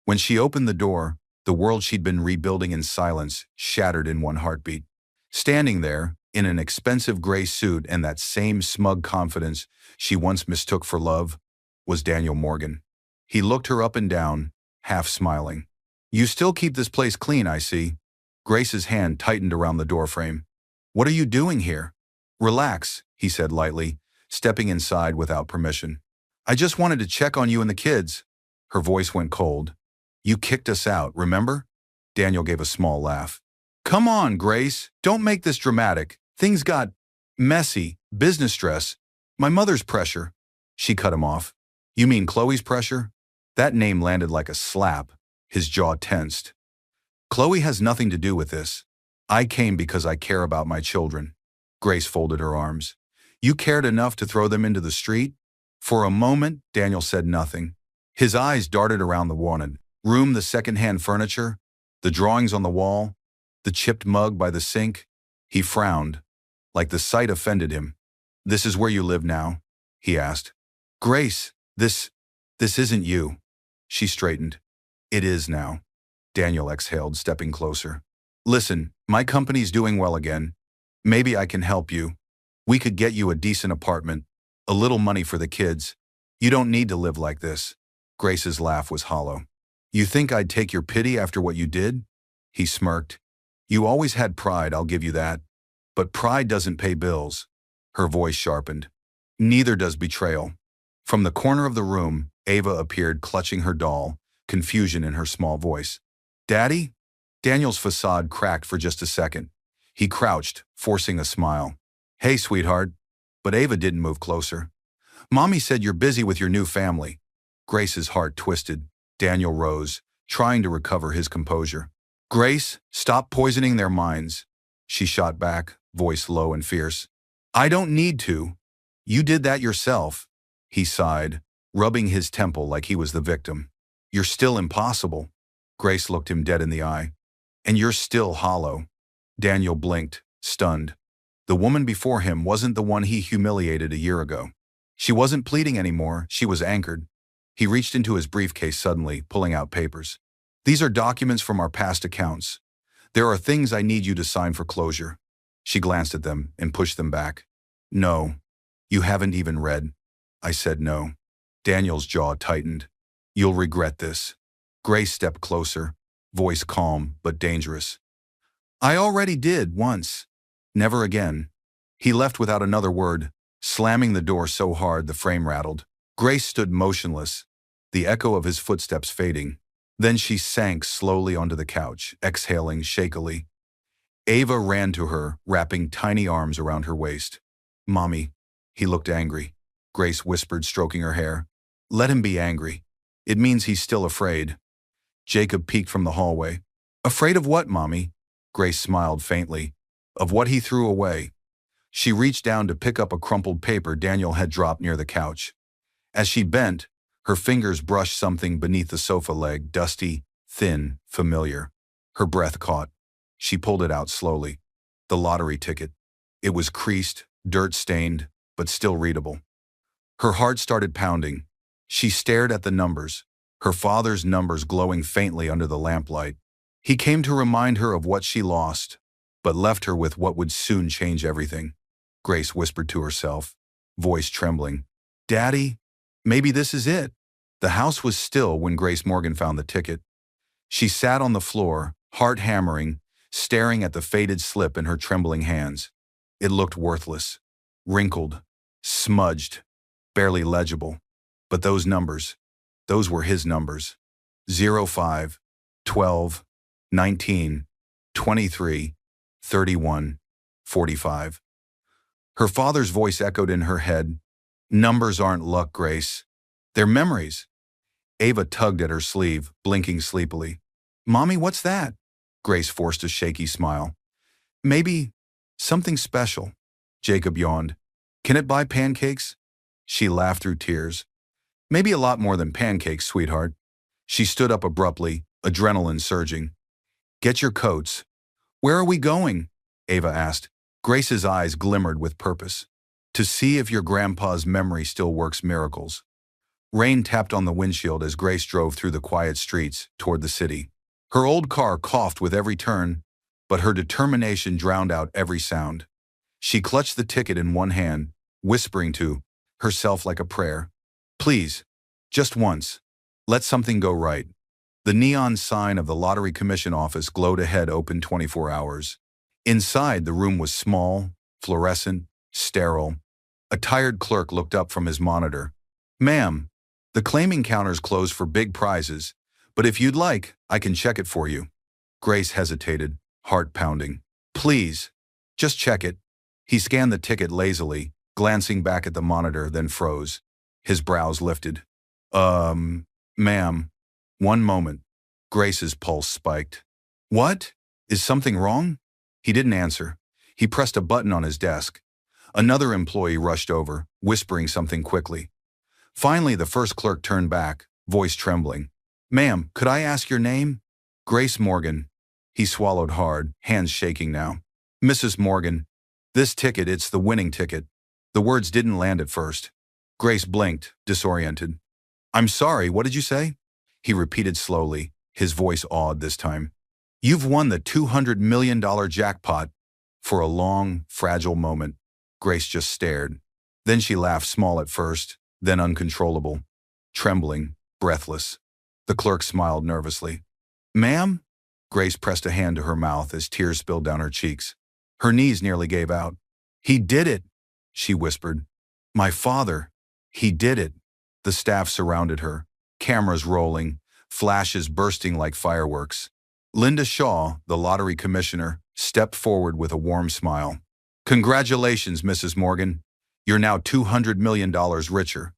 When she opened the door, the world she'd been rebuilding in silence shattered in one heartbeat. Standing there, in an expensive gray suit and that same smug confidence she once mistook for love, was Daniel Morgan. He looked her up and down, half smiling. You still keep this place clean, I see. Grace's hand tightened around the doorframe. What are you doing here? Relax, he said lightly, stepping inside without permission. I just wanted to check on you and the kids. Her voice went cold. You kicked us out, remember? Daniel gave a small laugh. Come on, Grace, don't make this dramatic. Things got messy, business stress, my mother's pressure. She cut him off. You mean Chloe's pressure? That name landed like a slap. His jaw tensed. Chloe has nothing to do with this. I came because I care about my children. Grace folded her arms. You cared enough to throw them into the street? For a moment, Daniel said nothing. His eyes darted around the wanted room, the second-hand furniture, the drawings on the wall, the chipped mug by the sink. He frowned, like the sight offended him. This is where you live now? He asked. Grace, this isn't you. She straightened. It is now. Daniel exhaled, stepping closer. Listen, my company's doing well again. Maybe I can help you. We could get you a decent apartment, a little money for the kids. You don't need to live like this. Grace's laugh was hollow. You think I'd take your pity after what you did? He smirked. You always had pride, I'll give you that. But pride doesn't pay bills. Her voice sharpened. Neither does betrayal. From the corner of the room, Ava appeared clutching her doll, confusion in her small voice. Daddy? Daniel's facade cracked for just a second. He crouched, forcing a smile. Hey, sweetheart. But Ava didn't move closer. Mommy said you're busy with your new family. Grace's heart twisted. Daniel rose, trying to recover his composure. Grace, stop poisoning their minds. She shot back, voice low and fierce. I don't need to. You did that yourself. He sighed, rubbing his temple like he was the victim. You're still impossible. Grace looked him dead in the eye. And you're still hollow. Daniel blinked, stunned. The woman before him wasn't the one he humiliated a year ago. She wasn't pleading anymore, she was anchored. He reached into his briefcase suddenly, pulling out papers. These are documents from our past accounts. There are things I need you to sign for closure. She glanced at them and pushed them back. No, you haven't even read. I said no. Daniel's jaw tightened. You'll regret this. Grace stepped closer, voice calm but dangerous. I already did once. Never again. He left without another word, slamming the door so hard the frame rattled. Grace stood motionless, the echo of his footsteps fading. Then she sank slowly onto the couch, exhaling shakily. Ava ran to her, wrapping tiny arms around her waist. Mommy. He looked angry. Grace whispered, stroking her hair. Let him be angry. It means he's still afraid. Jacob peeked from the hallway. Afraid of what, Mommy? Grace smiled faintly. Of what he threw away. She reached down to pick up a crumpled paper Daniel had dropped near the couch. As she bent, her fingers brushed something beneath the sofa leg, dusty, thin, familiar. Her breath caught. She pulled it out slowly. The lottery ticket. It was creased, dirt-stained, but still readable. Her heart started pounding. She stared at the numbers, her father's numbers glowing faintly under the lamplight. He came to remind her of what she lost, but left her with what would soon change everything. Grace whispered to herself, voice trembling. Daddy, maybe this is it. The house was still when Grace Morgan found the ticket. She sat on the floor, heart hammering, staring at the faded slip in her trembling hands. It looked worthless, wrinkled, smudged, barely legible. But those numbers, those were his numbers. 05, 12, 19, 23, 31, 45. Her father's voice echoed in her head. Numbers aren't luck, Grace. They're memories. Ava tugged at her sleeve, blinking sleepily. Mommy, what's that? Grace forced a shaky smile. Maybe something special. Jacob yawned. Can it buy pancakes? She laughed through tears. Maybe a lot more than pancakes, sweetheart. She stood up abruptly, adrenaline surging. Get your coats. Where are we going? Ava asked. Grace's eyes glimmered with purpose. To see if your grandpa's memory still works miracles. Rain tapped on the windshield as Grace drove through the quiet streets toward the city. Her old car coughed with every turn, but her determination drowned out every sound. She clutched the ticket in one hand, whispering to herself like a prayer. Please, just once, let something go right. The neon sign of the Lottery Commission office glowed ahead, open 24 hours. Inside, the room was small, fluorescent, sterile. A tired clerk looked up from his monitor. Ma'am, the claiming counter's closed for big prizes, but if you'd like, I can check it for you. Grace hesitated, heart pounding. Please, just check it. He scanned the ticket lazily, glancing back at the monitor, then froze. His brows lifted. Ma'am. One moment. Grace's pulse spiked. What? Is something wrong? He didn't answer. He pressed a button on his desk. Another employee rushed over, whispering something quickly. Finally, the first clerk turned back, voice trembling. Ma'am, could I ask your name? Grace Morgan. He swallowed hard, hands shaking now. Mrs. Morgan. This ticket, it's the winning ticket. The words didn't land at first. Grace blinked, disoriented. I'm sorry, what did you say? He repeated slowly, his voice awed this time. You've won the $200 million jackpot. For a long, fragile moment, Grace just stared. Then she laughed, small at first, then uncontrollable, trembling, breathless. The clerk smiled nervously. Ma'am? Grace pressed a hand to her mouth as tears spilled down her cheeks. Her knees nearly gave out. He did it, she whispered. My father, he did it. The staff surrounded her, cameras rolling, flashes bursting like fireworks. Linda Shaw, the lottery commissioner, stepped forward with a warm smile. "Congratulations, Mrs. Morgan. You're now $200 million richer."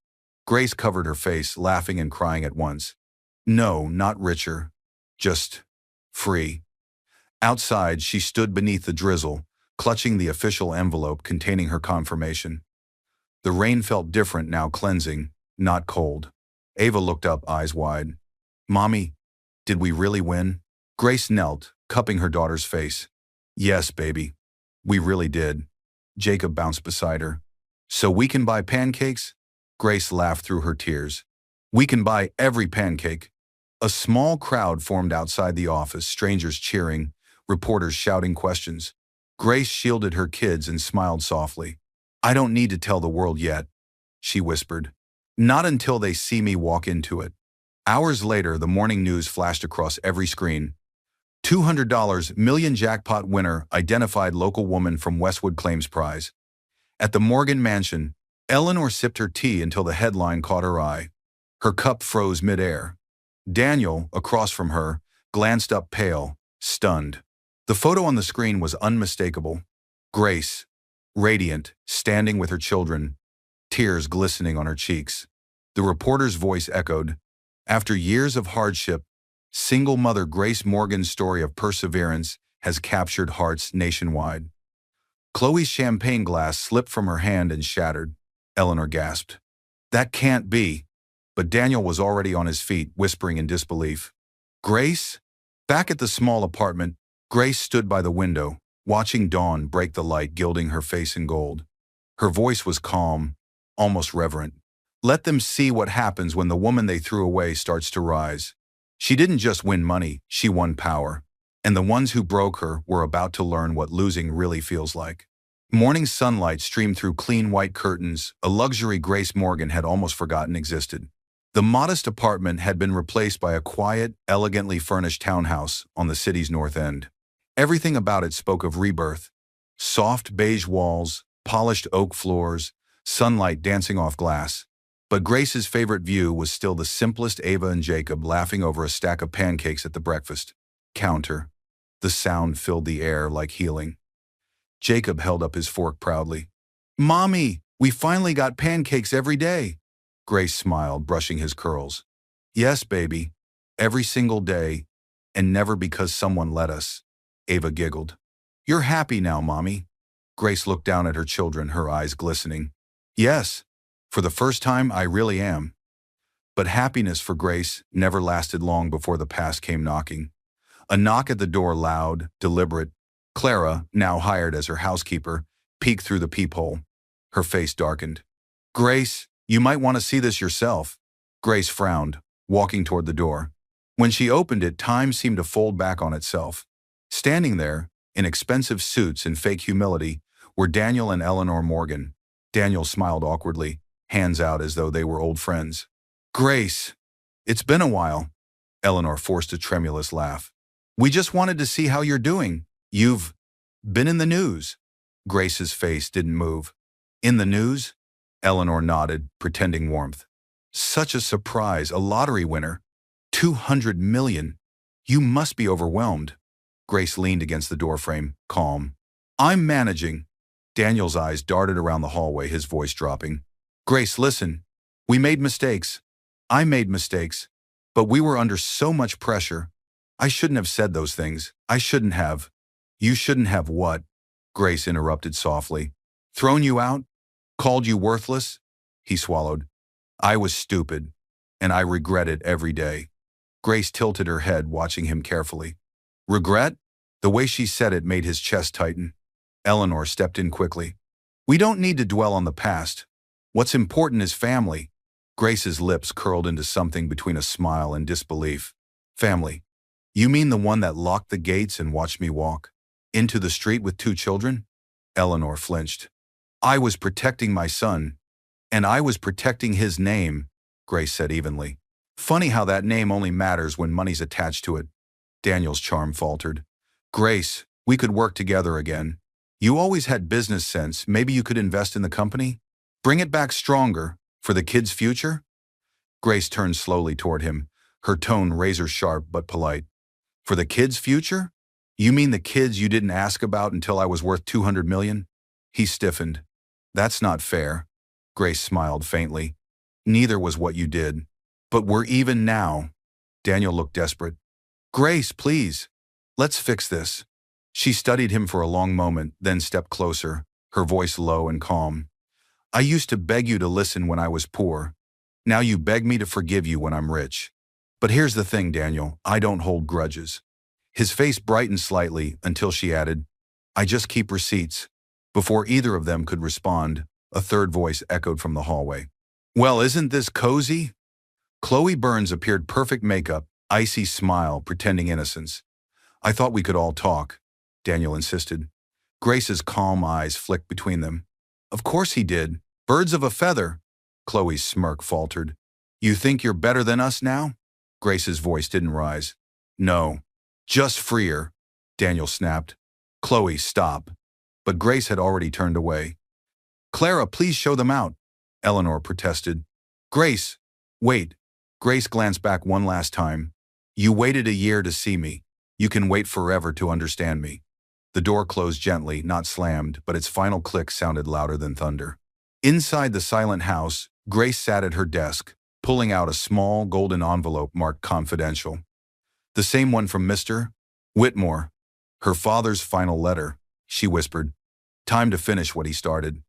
Grace covered her face, laughing and crying at once. "No, not richer. Just free." Outside, she stood beneath the drizzle, clutching the official envelope containing her confirmation. The rain felt different now, cleansing, not cold. Ava looked up, eyes wide. "Mommy, did we really win?" Grace knelt, cupping her daughter's face. "Yes, baby. We really did." Jacob bounced beside her. "So we can buy pancakes?" Grace laughed through her tears. "We can buy every pancake." A small crowd formed outside the office, strangers cheering, reporters shouting questions. Grace shielded her kids and smiled softly. "I don't need to tell the world yet," she whispered. "Not until they see me walk into it." Hours later, the morning news flashed across every screen. $200 million jackpot winner identified local woman from Westwood claims prize. At the Morgan mansion, Eleanor sipped her tea until the headline caught her eye. Her cup froze midair. Daniel, across from her, glanced up pale, stunned. The photo on the screen was unmistakable. Grace, radiant, standing with her children, tears glistening on her cheeks. The reporter's voice echoed, "After years of hardship, single mother Grace Morgan's story of perseverance has captured hearts nationwide." Chloe's champagne glass slipped from her hand and shattered. Eleanor gasped. "That can't be." But Daniel was already on his feet, whispering in disbelief. "Grace?" Back at the small apartment, Grace stood by the window, watching dawn break the light gilding her face in gold. Her voice was calm, almost reverent. "Let them see what happens when the woman they threw away starts to rise. She didn't just win money, she won power. And the ones who broke her were about to learn what losing really feels like." Morning sunlight streamed through clean white curtains, a luxury Grace Morgan had almost forgotten existed. The modest apartment had been replaced by a quiet, elegantly furnished townhouse on the city's north end. Everything about it spoke of rebirth. Soft beige walls, polished oak floors, sunlight dancing off glass. But Grace's favorite view was still the simplest Ava and Jacob laughing over a stack of pancakes at the breakfast counter. The sound filled the air like healing. Jacob held up his fork proudly. "Mommy, we finally got pancakes every day." Grace smiled, brushing his curls. "Yes, baby, every single day, and never because someone let us." Ava giggled. "You're happy now, Mommy." Grace looked down at her children, her eyes glistening. "Yes, for the first time I really am." But happiness for Grace never lasted long before the past came knocking. A knock at the door, loud, deliberate. Clara, now hired as her housekeeper, peeked through the peephole. Her face darkened. "Grace, you might want to see this yourself." Grace frowned, walking toward the door. When she opened it, time seemed to fold back on itself. Standing there, in expensive suits and fake humility, were Daniel and Eleanor Morgan. Daniel smiled awkwardly, hands out as though they were old friends. "Grace, it's been a while." Eleanor forced a tremulous laugh. "We just wanted to see how you're doing. You've been in the news." Grace's face didn't move. "In the news?" Eleanor nodded, pretending warmth. "Such a surprise, a lottery winner. 200 million. You must be overwhelmed." Grace leaned against the doorframe, calm. "I'm managing." Daniel's eyes darted around the hallway, his voice dropping. "Grace, listen. We made mistakes. I made mistakes. But we were under so much pressure. I shouldn't have said those things. I shouldn't have." "You shouldn't have what?" Grace interrupted softly. "Thrown you out? Called you worthless?" He swallowed. "I was stupid, and I regret it every day." Grace tilted her head, watching him carefully. "Regret?" The way she said it made his chest tighten. Eleanor stepped in quickly. "We don't need to dwell on the past. What's important is family." Grace's lips curled into something between a smile and disbelief. "Family? You mean the one that locked the gates and watched me walk into the street with 2 children?" Eleanor flinched. "I was protecting my son, and I was protecting his name," Grace said evenly. "Funny how that name only matters when money's attached to it." Daniel's charm faltered. "Grace, we could work together again. You always had business sense. Maybe you could invest in the company? Bring it back stronger, for the kids' future?" Grace turned slowly toward him, her tone razor-sharp but polite. For the kids' future? You mean the kids you didn't ask about until I was worth 200 million? He stiffened. That's not fair. Grace smiled faintly. Neither was what you did. But we're even now. Daniel looked desperate. Grace, please. Let's fix this. She studied him for a long moment, then stepped closer, her voice low and calm. I used to beg you to listen when I was poor. Now you beg me to forgive you when I'm rich. But here's the thing, Daniel, I don't hold grudges. His face brightened slightly until she added, I just keep receipts. Before either of them could respond, a third voice echoed from the hallway. Well, isn't this cozy? Chloe Burns appeared perfect makeup, icy smile, pretending innocence. I thought we could all talk, Daniel insisted. Grace's calm eyes flicked between them. Of course he did. Birds of a feather. Chloe's smirk faltered. You think you're better than us now? Grace's voice didn't rise. No. Just freer, Daniel snapped. Chloe, stop. But Grace had already turned away. Clara, please show them out, Eleanor protested. Grace, wait. Grace glanced back one last time. You waited a year to see me. You can wait forever to understand me. The door closed gently, not slammed, but its final click sounded louder than thunder. Inside the silent house, Grace sat at her desk, pulling out a small golden envelope marked confidential. The same one from Mr. Whitmore. Her father's final letter, she whispered. Time to finish what he started.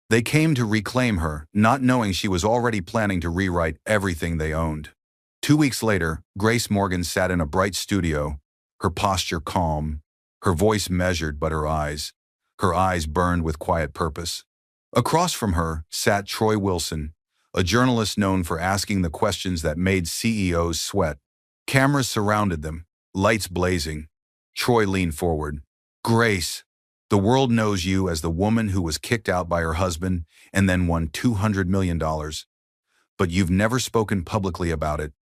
They came to reclaim her, not knowing she was already planning to rewrite everything they owned. 2 weeks later, Grace Morgan sat in a bright studio, her posture calm, her voice measured but her eyes burned with quiet purpose. Across from her sat Troy Wilson, a journalist known for asking the questions that made CEOs sweat. Cameras surrounded them, lights blazing. Troy leaned forward. Grace, the world knows you as the woman who was kicked out by her husband and then won $200 million. But you've never spoken publicly about it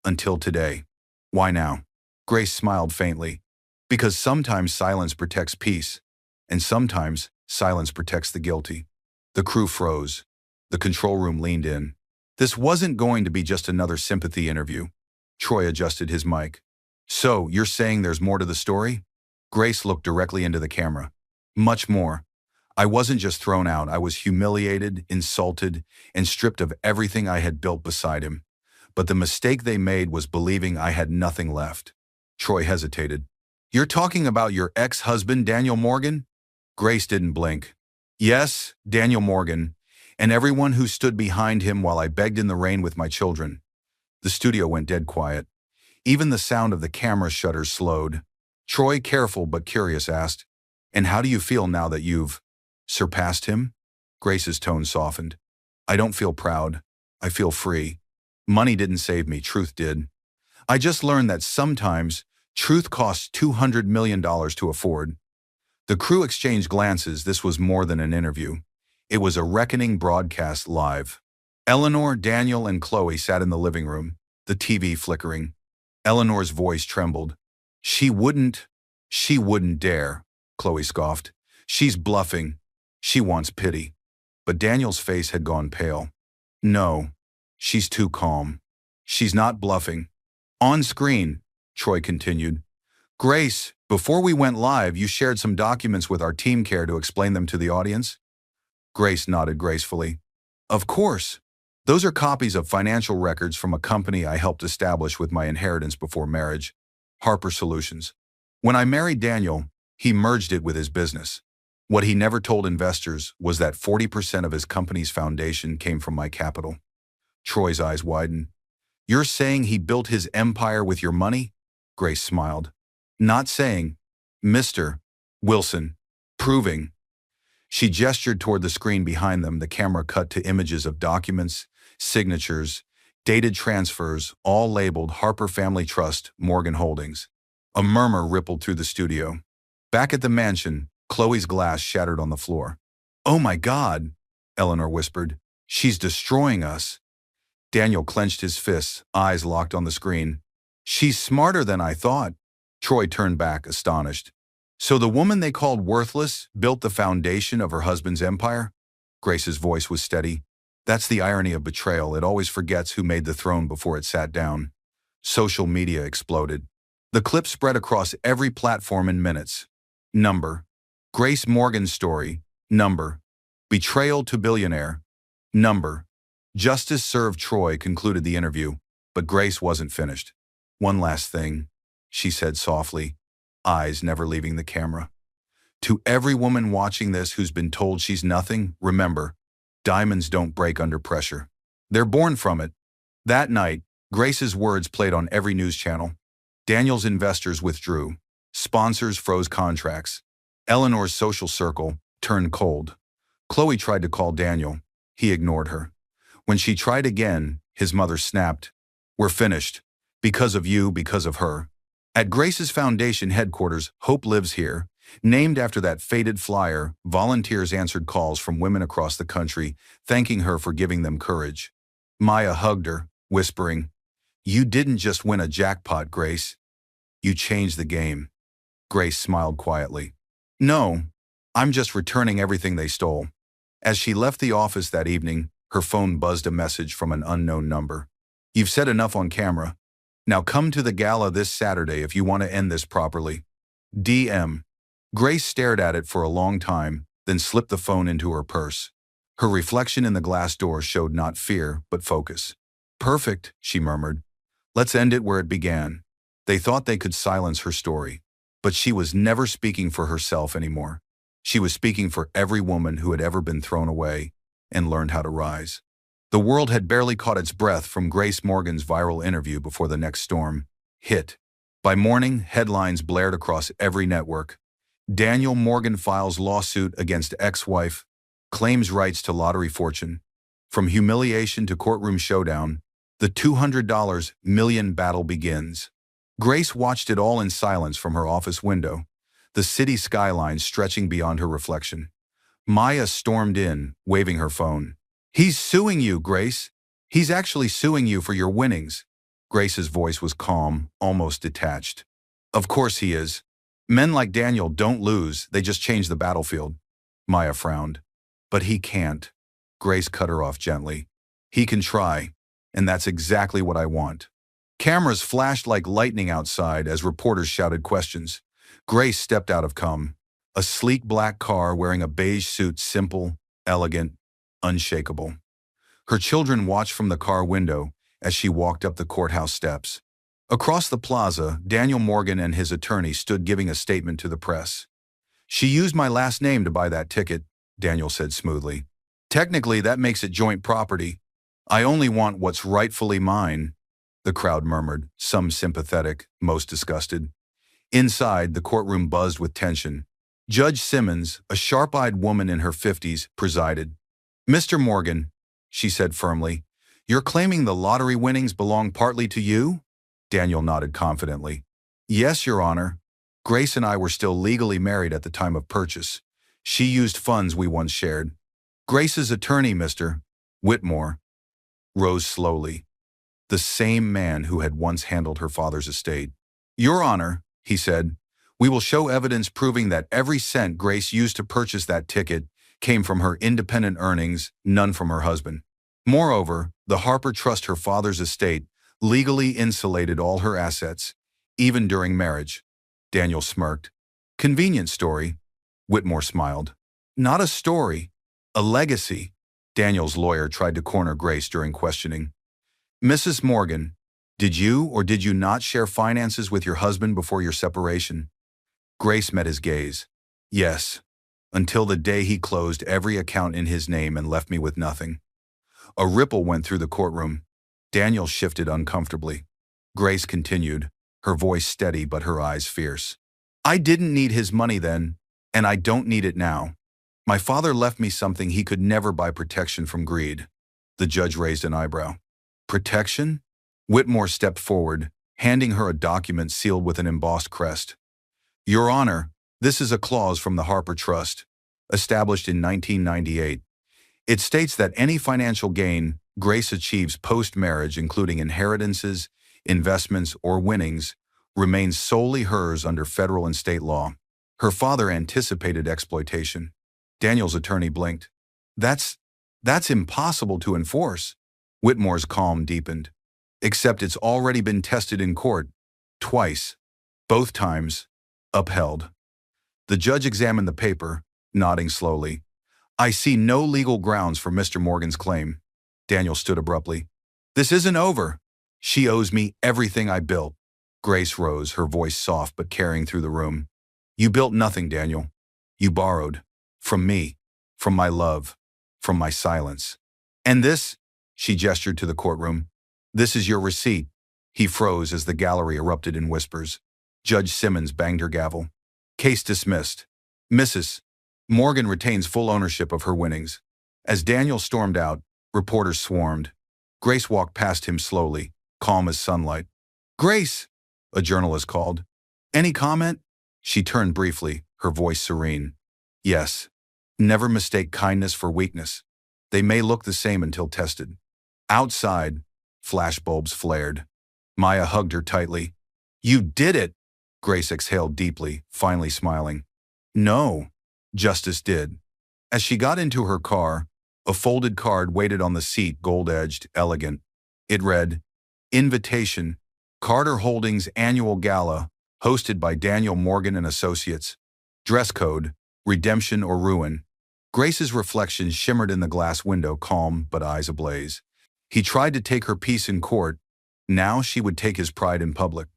until today. Why now? Grace smiled faintly. Because sometimes silence protects peace, and sometimes silence protects the guilty. The crew froze. The control room leaned in. This wasn't going to be just another sympathy interview. Troy adjusted his mic. So, you're saying there's more to the story? Grace looked directly into the camera. Much more. I wasn't just thrown out, I was humiliated, insulted, and stripped of everything I had built beside him. But the mistake they made was believing I had nothing left. Troy hesitated. You're talking about your ex-husband, Daniel Morgan? Grace didn't blink. Yes, Daniel Morgan, and everyone who stood behind him while I begged in the rain with my children. The studio went dead quiet. Even the sound of the camera shutters slowed. Troy, careful but curious, asked, And how do you feel now that you've surpassed him? Grace's tone softened. I don't feel proud. I feel free. Money didn't save me, truth did. I just learned that sometimes truth costs $200 million to afford. The crew exchanged glances. This was more than an interview. It was a reckoning broadcast live. Eleanor, Daniel, and Chloe sat in the living room, the TV flickering. Eleanor's voice trembled. She wouldn't dare, Chloe scoffed. She's bluffing. She wants pity. But Daniel's face had gone pale. No, she's too calm. She's not bluffing. On screen, Troy continued. Grace, before we went live, you shared some documents with our team. Care to explain them to the audience? Grace nodded gracefully. Of course. Those are copies of financial records from a company I helped establish with my inheritance before marriage, Harper Solutions. When I married Daniel, he merged it with his business. What he never told investors was that 40% of his company's foundation came from my capital. Troy's eyes widened. You're saying he built his empire with your money? Grace smiled. Not saying, Mr. Wilson, proving. She gestured toward the screen behind them. The camera cut to images of documents, signatures, dated transfers, all labeled Harper Family Trust, Morgan Holdings. A murmur rippled through the studio. Back at the mansion, Chloe's glass shattered on the floor. Oh my God, Eleanor whispered. She's destroying us. Daniel clenched his fists, eyes locked on the screen. She's smarter than I thought. Troy turned back, astonished. So the woman they called worthless built the foundation of her husband's empire? Grace's voice was steady. That's the irony of betrayal. It always forgets who made the throne before it sat down. Social media exploded. The clip spread across every platform in minutes. Number: Grace Morgan's story. Number: Betrayal to billionaire. Number: Justice served. Troy concluded the interview, but Grace wasn't finished. One last thing, she said softly, eyes never leaving the camera. To every woman watching this who's been told she's nothing, remember, diamonds don't break under pressure. They're born from it. That night, Grace's words played on every news channel. Daniel's investors withdrew. Sponsors froze contracts. Eleanor's social circle turned cold. Chloe tried to call Daniel. He ignored her. When she tried again, his mother snapped, "We're finished. Because of you, because of her." At Grace's foundation headquarters, Hope Lives Here, named after that faded flyer, volunteers answered calls from women across the country, thanking her for giving them courage. Maya hugged her, whispering, "You didn't just win a jackpot, Grace. You changed the game." Grace smiled quietly. "No, I'm just returning everything they stole." As she left the office that evening, her phone buzzed a message from an unknown number. "You've said enough on camera. Now come to the gala this Saturday if you want to end this properly. DM." Grace stared at it for a long time, then slipped the phone into her purse. Her reflection in the glass door showed not fear, but focus. "Perfect," she murmured. "Let's end it where it began." They thought they could silence her story, but she was never speaking for herself anymore. She was speaking for every woman who had ever been thrown away and learned how to rise. The world had barely caught its breath from Grace Morgan's viral interview before the next storm hit. By morning, headlines blared across every network. Daniel Morgan files lawsuit against ex-wife, claims rights to lottery fortune. From humiliation to courtroom showdown, the $200 million battle begins. Grace watched it all in silence from her office window, the city skyline stretching beyond her reflection. Maya stormed in, waving her phone. "He's suing you, Grace. He's actually suing you for your winnings." Grace's voice was calm, almost detached. "Of course he is. Men like Daniel don't lose, they just change the battlefield." Maya frowned. "But he can't." Grace cut her off gently. "He can try, and that's exactly what I want." Cameras flashed like lightning outside as reporters shouted questions. Grace stepped out of Cum. A sleek black car wearing a beige suit, simple, elegant, unshakable. Her children watched from the car window as she walked up the courthouse steps. Across the plaza, Daniel Morgan and his attorney stood giving a statement to the press. "She used my last name to buy that ticket," Daniel said smoothly. "Technically, that makes it joint property. I only want what's rightfully mine." The crowd murmured, some sympathetic, most disgusted. Inside, the courtroom buzzed with tension. Judge Simmons, a sharp-eyed woman in her 50s, presided. "Mr. Morgan," she said firmly, "you're claiming the lottery winnings belong partly to you?" Daniel nodded confidently. "Yes, Your Honor. Grace and I were still legally married at the time of purchase. She used funds we once shared." Grace's attorney, Mr. Whitmore, rose slowly, the same man who had once handled her father's estate. "Your Honor," he said, "we will show evidence proving that every cent Grace used to purchase that ticket came from her independent earnings, none from her husband. Moreover, the Harper Trust, her father's estate, legally insulated all her assets, even during marriage." Daniel smirked. "Convenient story." Whitmore smiled. "Not a story, a legacy." Daniel's lawyer tried to corner Grace during questioning. "Mrs. Morgan, did you or did you not share finances with your husband before your separation?" Grace met his gaze. "Yes, until the day he closed every account in his name and left me with nothing." A ripple went through the courtroom. Daniel shifted uncomfortably. Grace continued, her voice steady but her eyes fierce. "I didn't need his money then, and I don't need it now. My father left me something he could never buy: protection from greed." The judge raised an eyebrow. "Protection?" Whitmore stepped forward, handing her a document sealed with an embossed crest. "Your Honor, this is a clause from the Harper Trust, established in 1998. It states that any financial gain Grace achieves post-marriage, including inheritances, investments, or winnings, remains solely hers under federal and state law." Her father anticipated exploitation. Daniel's attorney blinked. That's That's impossible to enforce. Whitmore's calm deepened. Except it's already been tested in court. Twice. Both times. Upheld. The judge examined the paper, nodding slowly. I see no legal grounds for Mr. Morgan's claim. Daniel stood abruptly. This isn't over. She owes me everything I built. Grace rose, her voice soft but carrying through the room. You built nothing, Daniel. You borrowed. From me. From my love. From my silence. And this, she gestured to the courtroom, this is your receipt. He froze as the gallery erupted in whispers. Judge Simmons banged her gavel. Case dismissed. Mrs. Morgan retains full ownership of her winnings. As Daniel stormed out, reporters swarmed. Grace walked past him slowly, calm as sunlight. Grace, a journalist called. Any comment? She turned briefly, her voice serene. Yes. Never mistake kindness for weakness. They may look the same until tested. Outside, flashbulbs flared. Maya hugged her tightly. You did it! Grace exhaled deeply, finally smiling. No, Justice did. As she got into her car, a folded card waited on the seat, gold-edged, elegant. It read, Invitation, Carter Holdings Annual Gala, hosted by Daniel Morgan and Associates. Dress code, redemption or ruin. Grace's reflection shimmered in the glass window, calm but eyes ablaze. He tried to take her peace in court. Now she would take his pride in public.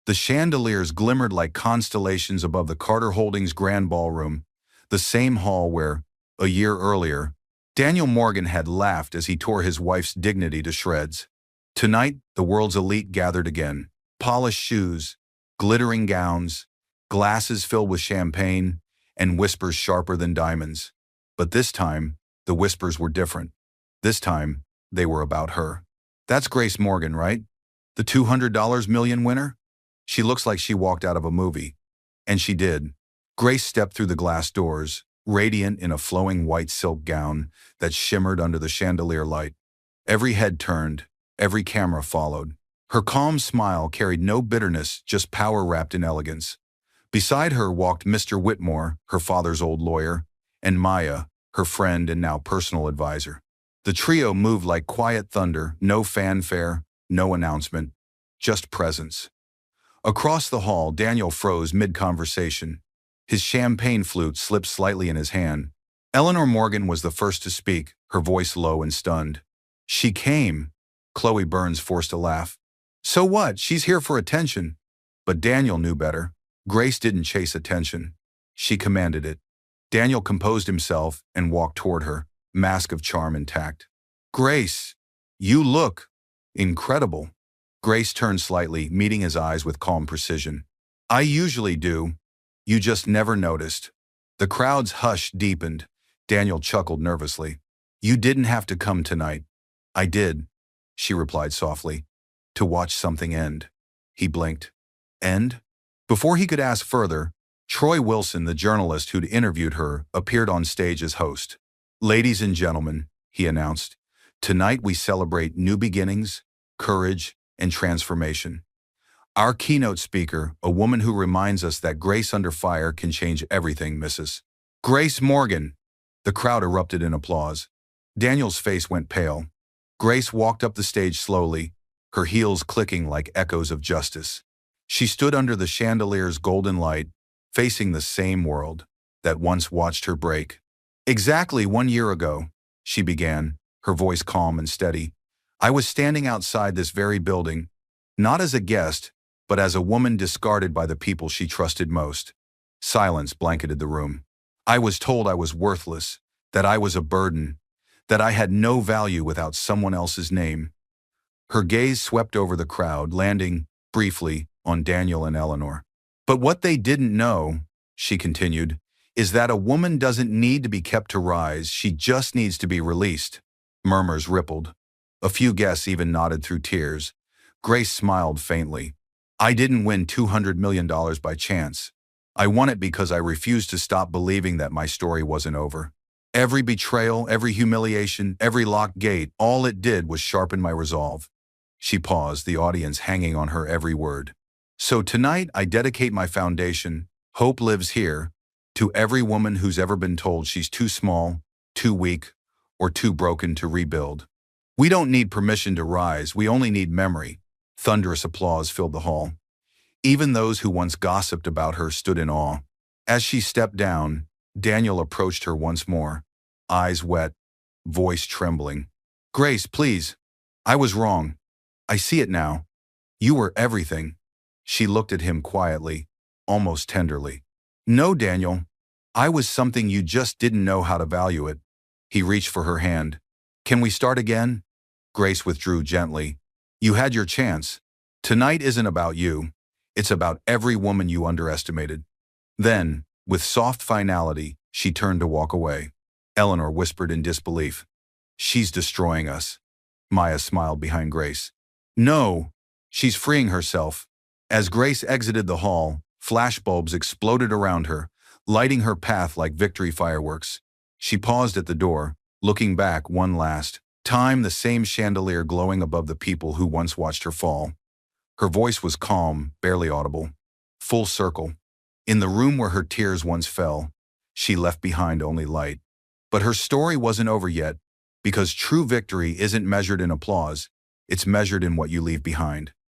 The chandeliers glimmered like constellations above the Carter Holdings Grand Ballroom, the same hall where, a year earlier, Daniel Morgan had laughed as he tore his wife's dignity to shreds. Tonight, the world's elite gathered again. Polished shoes, glittering gowns, glasses filled with champagne, and whispers sharper than diamonds. But this time, the whispers were different. This time, they were about her. That's Grace Morgan, right? The $200 million winner? She looks like she walked out of a movie. And she did. Grace stepped through the glass doors, radiant in a flowing white silk gown that shimmered under the chandelier light. Every head turned, every camera followed. Her calm smile carried no bitterness, just power wrapped in elegance. Beside her walked Mr. Whitmore, her father's old lawyer, and Maya, her friend and now personal advisor. The trio moved like quiet thunder, no fanfare, no announcement, just presence. Across the hall, Daniel froze mid-conversation. His champagne flute slipped slightly in his hand. Eleanor Morgan was the first to speak, her voice low and stunned. She came. Chloe Burns forced a laugh. So what? She's here for attention. But Daniel knew better. Grace didn't chase attention. She commanded it. Daniel composed himself and walked toward her, mask of charm intact. Grace, you look incredible. Grace turned slightly, meeting his eyes with calm precision. I usually do. You just never noticed. The crowd's hush deepened. Daniel chuckled nervously. You didn't have to come tonight. I did, she replied softly. To watch something end. He blinked. End? Before he could ask further, Troy Wilson, the journalist who'd interviewed her, appeared on stage as host. Ladies and gentlemen, he announced, tonight we celebrate new beginnings, courage, and transformation. Our keynote speaker, a woman who reminds us that grace under fire can change everything, Mrs. Grace Morgan. The crowd erupted in applause. Daniel's face went pale. Grace walked up the stage slowly, her heels clicking like echoes of justice. She stood under the chandelier's golden light, facing the same world that once watched her break. Exactly 1 year ago, she began, her voice calm and steady, I was standing outside this very building, not as a guest, but as a woman discarded by the people she trusted most. Silence blanketed the room. I was told I was worthless, that I was a burden, that I had no value without someone else's name. Her gaze swept over the crowd, landing, briefly, on Daniel and Eleanor. But what they didn't know, she continued, is that a woman doesn't need to be kept to rise, she just needs to be released. Murmurs rippled. A few guests even nodded through tears. Grace smiled faintly. I didn't win $200 million by chance. I won it because I refused to stop believing that my story wasn't over. Every betrayal, every humiliation, every locked gate, all it did was sharpen my resolve. She paused, the audience hanging on her every word. So tonight I dedicate my foundation, Hope Lives Here, to every woman who's ever been told she's too small, too weak, or too broken to rebuild. We don't need permission to rise, we only need memory. Thunderous applause filled the hall. Even those who once gossiped about her stood in awe. As she stepped down, Daniel approached her once more, eyes wet, voice trembling. "Grace, please. I was wrong. I see it now. You were everything." She looked at him quietly, almost tenderly. "No, Daniel. I was something you just didn't know how to value it." He reached for her hand. "Can we start again?" Grace withdrew gently. "You had your chance. Tonight isn't about you. It's about every woman you underestimated." Then, with soft finality, she turned to walk away. Eleanor whispered in disbelief. "She's destroying us." Maya smiled behind Grace. "No, she's freeing herself." As Grace exited the hall, flashbulbs exploded around her, lighting her path like victory fireworks. She paused at the door, looking back one last time, the same chandelier glowing above the people who once watched her fall. Her voice was calm, barely audible. Full circle. In the room where her tears once fell, she left behind only light. But her story wasn't over yet, because true victory isn't measured in applause, it's measured in what you leave behind.